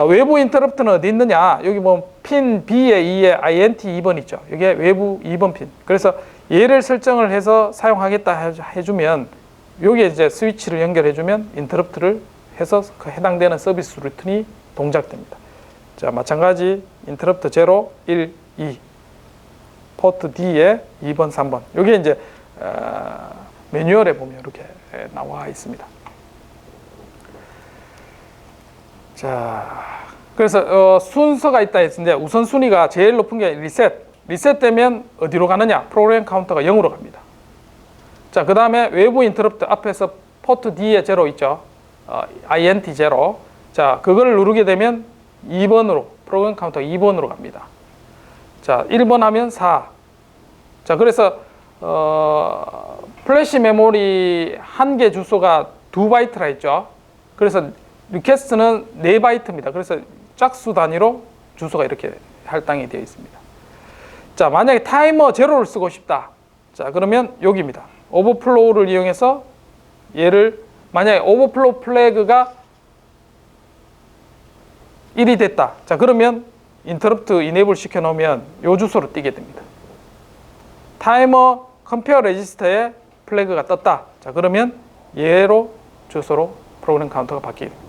Speaker 1: 외부 인터럽트는 어디 있느냐? 여기 뭐 핀 B에 2에 INT 2번 있죠. 이게 외부 2번 핀. 그래서 얘를 설정을 해서 사용하겠다 해주면 여기에 이제 스위치를 연결해주면 인터럽트를 해서 그 해당되는 서비스 루틴이 동작됩니다. 자, 마찬가지 인터럽트 0, 1, 2 포트 D에 2번, 3번. 여기 이제 매뉴얼에 보면 이렇게 나와 있습니다. 자, 그래서 순서가 있다 했는데 우선순위가 제일 높은 게 리셋되면 어디로 가느냐? 프로그램 카운터가 0으로 갑니다. 자, 그 다음에 외부 인터럽트 앞에서 포트 D에 0 있죠. INT 0. 자, 그걸 누르게 되면 2번으로 프로그램 카운터 2번으로 갑니다. 자, 1번 하면 4. 자, 그래서 플래시 메모리 한 개 주소가 2바이트라 했죠. 그래서 리퀘스트는 4바이트입니다. 그래서 짝수 단위로 주소가 이렇게 할당이 되어 있습니다. 자, 만약에 타이머 0를 쓰고 싶다. 자, 그러면 여기입니다. 오버플로우를 이용해서 얘를 만약에 오버플로우 플래그가 1이 됐다. 자, 그러면 인터럽트 이네이블 시켜 놓으면 요 주소로 띄게 됩니다. 타이머 컴페어 레지스터에 플래그가 떴다. 자, 그러면 얘로 주소로 프로그램 카운터가 바뀌게 됩니다.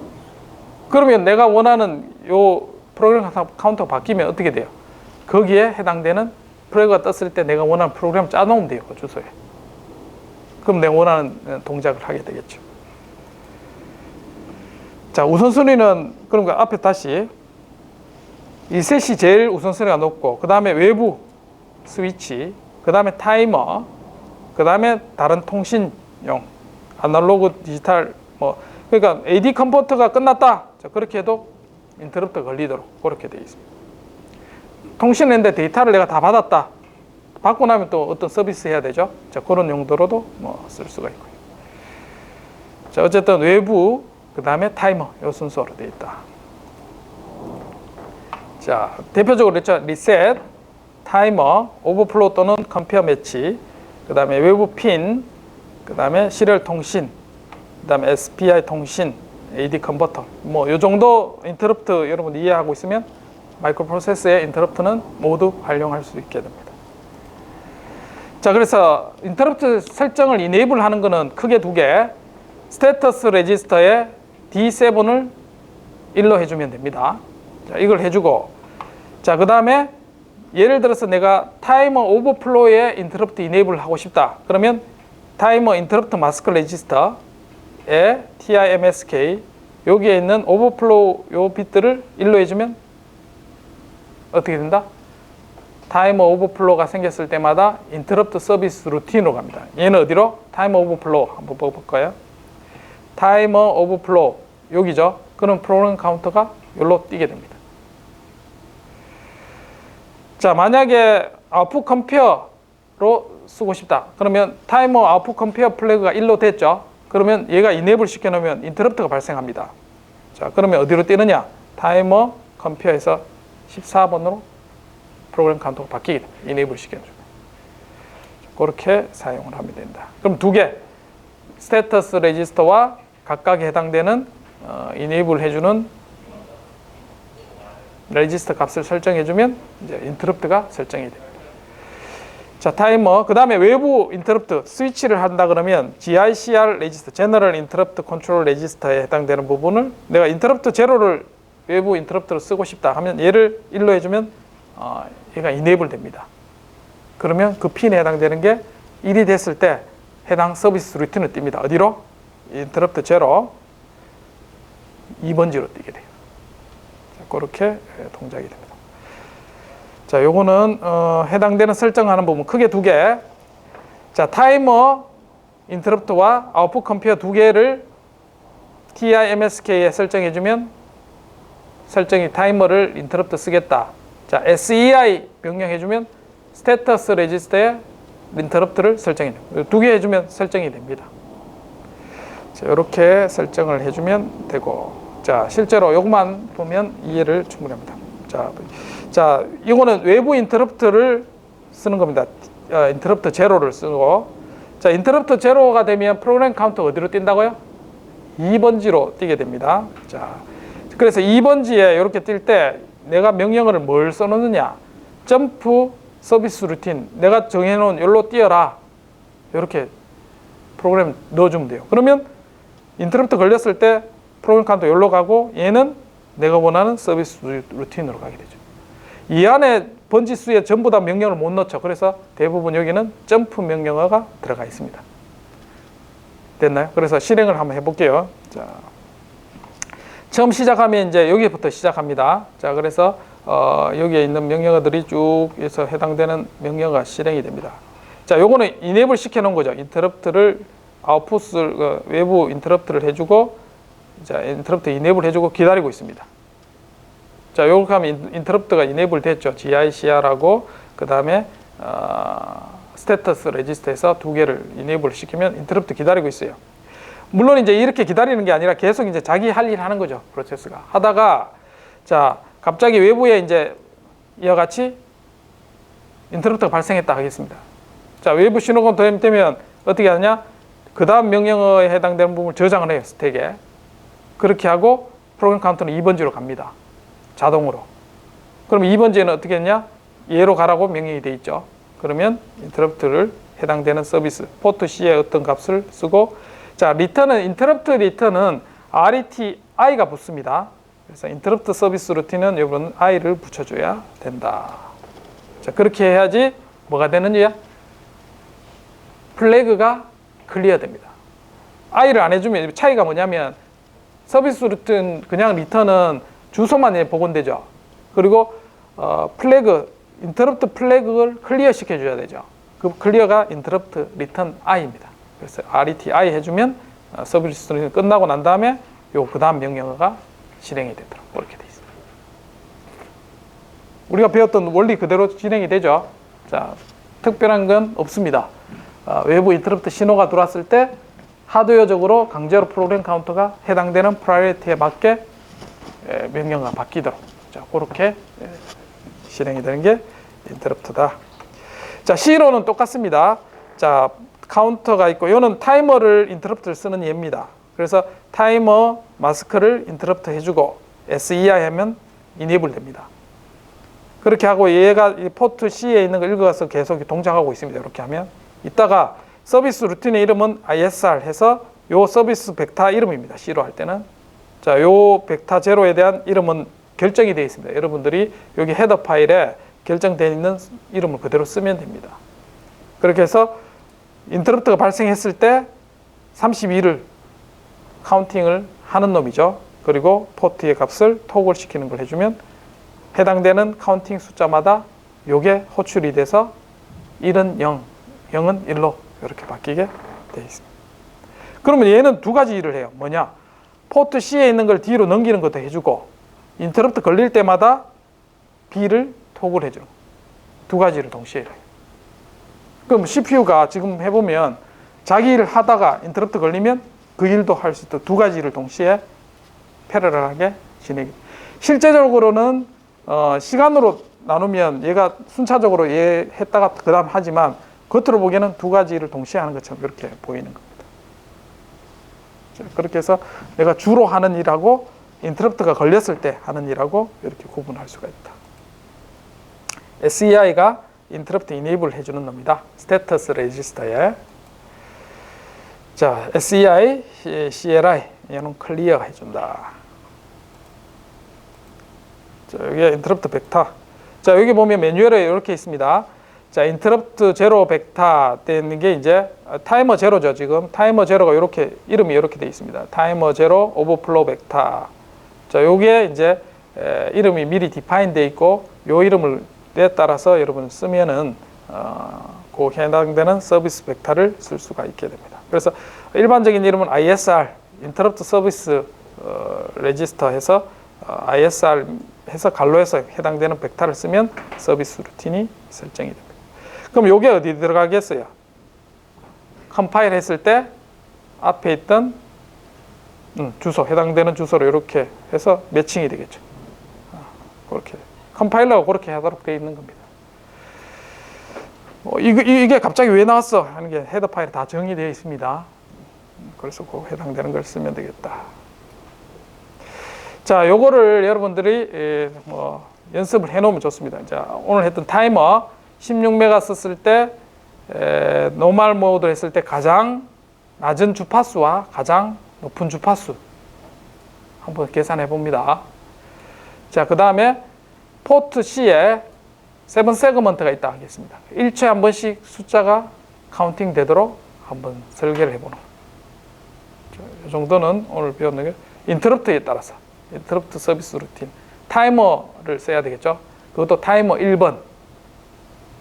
Speaker 1: 그러면 내가 원하는 요 프로그램 카운터가 바뀌면 어떻게 돼요? 거기에 해당되는 플래그가 떴을 때 내가 원하는 프로그램을 짜놓으면 돼요. 그 주소에. 그럼 내가 원하는 동작을 하게 되겠죠. 자, 우선순위는 그러니까 앞에 다시 리셋이 제일 우선순위가 높고 그 다음에 외부 스위치, 그 다음에 타이머, 그 다음에 다른 통신용 아날로그 디지털 뭐 그러니까 AD 컨버터가 끝났다. 자, 그렇게 해도 인터럽트 걸리도록 그렇게 되어 있습니다. 통신했는데 데이터를 내가 다 받았다. 받고 나면 또 어떤 서비스 해야 되죠. 자, 그런 용도로도 뭐 쓸 수가 있고요. 자, 어쨌든 외부 그 다음에 타이머 요 순서로 되어 있다. 자, 대표적으로 그랬죠. 리셋, 타이머, 오버플로우 또는 컴페어 매치, 그 다음에 외부 핀, 그 다음에 시리얼 통신, 그 다음에 SPI 통신, AD 컨버터 뭐 요 정도 인터럽트 여러분 이해하고 있으면 마이크로 프로세서의 인터럽트는 모두 활용할 수 있게 됩니다. 자, 그래서 인터럽트 설정을 이네이블 하는 거는 크게 두 개. 스테터스 레지스터에 D7을 1로 해주면 됩니다. 자, 이걸 해주고, 자, 그 다음에 예를 들어서 내가 타이머 오버플로우에 인터럽트 이네이블 하고 싶다. 그러면 타이머 인터럽트 마스크 레지스터에 TIMSK 여기에 있는 오버플로우 요 bit들을 1로 해주면 어떻게 된다? 타이머 오버플로우가 생겼을 때마다 인터럽트 서비스 루틴으로 갑니다. 얘는 어디로? 타이머 오버플로우 한번 볼까요? 타이머 오버플로우 여기죠. 그럼 프로그램 카운터가 여기로 뛰게 됩니다. 자, 만약에 아웃풋 컴페어로 쓰고 싶다. 그러면 타이머 아웃풋 컴페어 플래그가 1로 됐죠. 그러면 얘가 이네이블 시켜놓으면 인터럽트가 발생합니다. 자, 그러면 어디로 뛰느냐? 타이머 컴페어에서 14번으로 프로그램 카운터가 바뀌게 됩니다. 이네이블 시켜주면. 그렇게 사용을 하면 된다. 그럼 두 개, 스테이터스 레지스터와 각각에 해당되는 이네이블 해주는 레지스터 값을 설정해주면 이제 인터럽트가 설정이 됩니다. 자, 타이머. 그 다음에 외부 인터럽트 스위치를 한다 그러면 GICR 레지스터, 제너럴 인터럽트 컨트롤 레지스터에 해당되는 부분을 내가 인터럽트 제로를 외부 인터럽트로 쓰고 싶다 하면 얘를 1로 해주면 얘가 이네이블 됩니다. 그러면 그 핀에 해당되는 게 1이 됐을 때 해당 서비스 루틴을 띱니다. 어디로? 인터럽트 제로 2번지로 띄게 돼요. 자, 그렇게 동작이 됩니다. 자, 요거는 해당되는 설정하는 부분 크게 두 개. 자, 타이머 인터럽트와 아웃풋 컴페어 두 개를 TIMSK에 설정해주면 설정이 타이머를 인터럽트 쓰겠다. 자, SEI 명령해주면 스테이터스 레지스터에 인터럽트를 설정해줍니다. 두 개 해주면 설정이 됩니다. 자, 이렇게 설정을 해주면 되고, 자, 실제로 요것만 보면 이해를 충분히 합니다. 자, 이거는 외부 인터럽트를 쓰는 겁니다. 인터럽트 제로를 쓰고, 자, 인터럽트 제로가 되면 프로그램 카운터가 어디로 뛴다고요? 2번지로 뛰게 됩니다. 자, 그래서 2번지에 이렇게 뛸 때 내가 명령어를 뭘 써놓느냐? 점프 서비스 루틴, 내가 정해놓은 여기로 뛰어라. 이렇게 프로그램 넣어주면 돼요. 그러면 인터럽트 걸렸을 때 프로그램 카운터 여기로 가고 얘는 내가 원하는 서비스 루틴으로 가게 되죠. 이 안에 번지 수에 전부 다 명령을 못 넣죠. 그래서 대부분 여기는 점프 명령어가 들어가 있습니다. 됐나요? 그래서 실행을 한번 해볼게요. 자, 처음 시작하면 이제 여기부터 시작합니다. 자, 그래서 여기에 있는 명령어들이 쭉 해서 해당되는 명령어가 실행이 됩니다. 자, 요거는 이네이블 시켜놓은 거죠. 인터럽트를 아웃풋을 외부 인터럽트를 해주고, 자, 인터럽트 이네이블 해주고 기다리고 있습니다. 자, 요렇게 하면 인터럽트가 이네이블 됐죠. GICR하고 그 다음에 스테이터스 레지스터에서 두 개를 이네이블 시키면 인터럽트 기다리고 있어요. 물론 이제 이렇게 기다리는 게 아니라 계속 이제 자기 할 일 하는 거죠. 프로세스가 하다가, 자, 갑자기 외부에 이제 이와 같이 인터럽트가 발생했다 하겠습니다. 자, 외부 신호가 되면 어떻게 하느냐? 그 다음 명령어에 해당되는 부분을 저장을 해요. 스택에. 그렇게 하고 프로그램 카운터는 2번지로 갑니다. 자동으로. 그럼 2번지에는 어떻게 했냐? 얘로 가라고 명령이 돼 있죠. 그러면 인터럽트를 해당되는 서비스 포트 C에 어떤 값을 쓰고, 자, 리턴은 인터럽트 리턴은 RETI가 붙습니다. 그래서 인터럽트 서비스 루틴은 여러분 I를 붙여줘야 된다. 자, 그렇게 해야지 뭐가 되느냐? 플래그가 클리어 됩니다. I를 안 해주면 차이가 뭐냐면 서비스 루틴 그냥 리턴은 주소만 복원되죠. 그리고 플래그 인터럽트 플래그를 클리어 시켜줘야 되죠. 그 클리어가 인터럽트 리턴 I입니다. 그래서 RETI 해주면 서비스 루틴이 끝나고 난 다음에 그 다음 명령어가 실행이 되도록 그렇게 돼 있습니다. 우리가 배웠던 원리 그대로 진행이 되죠. 자, 특별한 건 없습니다. 외부 인터럽트 신호가 들어왔을 때 하드웨어적으로 강제로 프로그램 카운터가 해당되는 프라이어리티에 맞게 명령어가 바뀌도록, 자, 그렇게 실행이 되는 게 인터럽트다. 자, C로는 똑같습니다. 자, 카운터가 있고, 이거는 타이머를 인터럽트를 쓰는 예입니다. 그래서 타이머 마스크를 인터럽트 해주고 SEI 하면 이네이블 됩니다. 그렇게 하고 얘가 이 포트 C에 있는 걸 읽어서 계속 동작하고 있습니다. 이렇게 하면 이따가 서비스 루틴의 이름은 ISR 해서 요 서비스 벡터 이름입니다. C로 할 때는. 자, 요 벡터 제로에 대한 이름은 결정이 되어 있습니다. 여러분들이 여기 헤더 파일에 결정되어 있는 이름을 그대로 쓰면 됩니다. 그렇게 해서 인터럽트가 발생했을 때 32를 카운팅을 하는 놈이죠. 그리고 포트의 값을 토글 시키는 걸 해주면 해당되는 카운팅 숫자마다 요게 호출이 돼서 1은 0, 0은 1로 이렇게 바뀌게 되어 있습니다. 그러면 얘는 두 가지 일을 해요. 뭐냐? 포트 C에 있는 걸 D로 넘기는 것도 해주고 인터럽트 걸릴 때마다 B를 토글 해주는 두 가지를 동시에 해요. 그럼 CPU가 지금 해보면 자기 일을 하다가 인터럽트 걸리면 그 일도 할 수 있도록 두 가지 일을 동시에 패러럴하게 진행이. 실제적으로는 시간으로 나누면 얘가 순차적으로 얘 했다가 그 다음 하지만 겉으로 보기에는 두 가지 일을 동시에 하는 것처럼 그렇게 보이는 겁니다. 그렇게 해서 내가 주로 하는 일하고 인터럽트가 걸렸을 때 하는 일하고 이렇게 구분할 수가 있다. SEI가 인터럽트 이네이블 해주는 놈이다. 스테터스 레지스터에. 자, SEI, CLI 얘는 클리어 해준다. 자, 여기 인터럽트 벡터. 자, 여기 보면 매뉴얼에 이렇게 있습니다. 자, 인터럽트 제로 벡터 되는 게 이제 타이머 제로죠. 지금 타이머 제로가 이렇게 이름이 이렇게 되어 있습니다. 타이머 제로 오버플로 벡터. 자, 요게 이제 이름이 미리 디파인 되어 있고 요 이름을 에 따라서 여러분 쓰면은 그 해당되는 서비스 벡터를 쓸 수가 있게 됩니다. 그래서 일반적인 이름은 ISR, 인터럽트 서비스 레지스터 해서 ISR 해서 갈로해서 해당되는 벡터를 쓰면 서비스 루틴이 설정이 됩니다. 그럼 요게 어디 들어가겠어요? 컴파일 했을 때 앞에 있던 주소, 해당되는 주소로 이렇게 해서 매칭이 되겠죠. 그렇게 컴파일러가 그렇게 하도록 되어 있는 겁니다. 이게 갑자기 왜 나왔어? 하는 게 헤더 파일에 다 정의되어 있습니다. 그래서 꼭 해당되는 걸 쓰면 되겠다. 자, 요거를 여러분들이 연습을 해 놓으면 좋습니다. 자, 오늘 했던 타이머 16메가 썼을 때 노멀 모드 했을 때 가장 낮은 주파수와 가장 높은 주파수 한번 계산해 봅니다. 자, 그 다음에 포트 C에 7 세그먼트가 있다 하겠습니다. 1초에 한 번씩 숫자가 카운팅 되도록 한번 설계를 해보는 거예요. 이 정도는 오늘 배웠는 게 인터럽트에 따라서 인터럽트 서비스 루틴 타이머를 써야 되겠죠. 그것도 타이머 1번.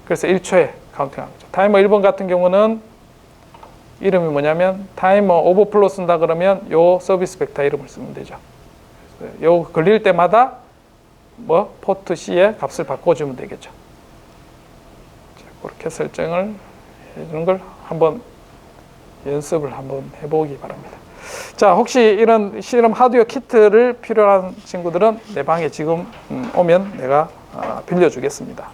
Speaker 1: 그래서 1초에 카운팅하는 거죠. 타이머 1번 같은 경우는 이름이 뭐냐면 타이머 오버플로 쓴다 그러면 요 서비스 벡터 이름을 쓰면 되죠. 요 걸릴 때마다 포트 C의 값을 바꿔주면 되겠죠. 자, 그렇게 설정을 해주는 걸 한번 연습을 한번 해보기 바랍니다. 자, 혹시 이런 실험 하드웨어 키트를 필요한 친구들은 내 방에 지금 오면 내가 빌려주겠습니다.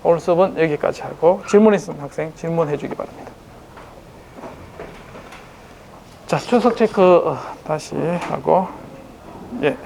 Speaker 1: 오늘 수업은 여기까지 하고 질문 있는 학생 질문해 주기 바랍니다. 자, 출석 체크 다시 하고 예.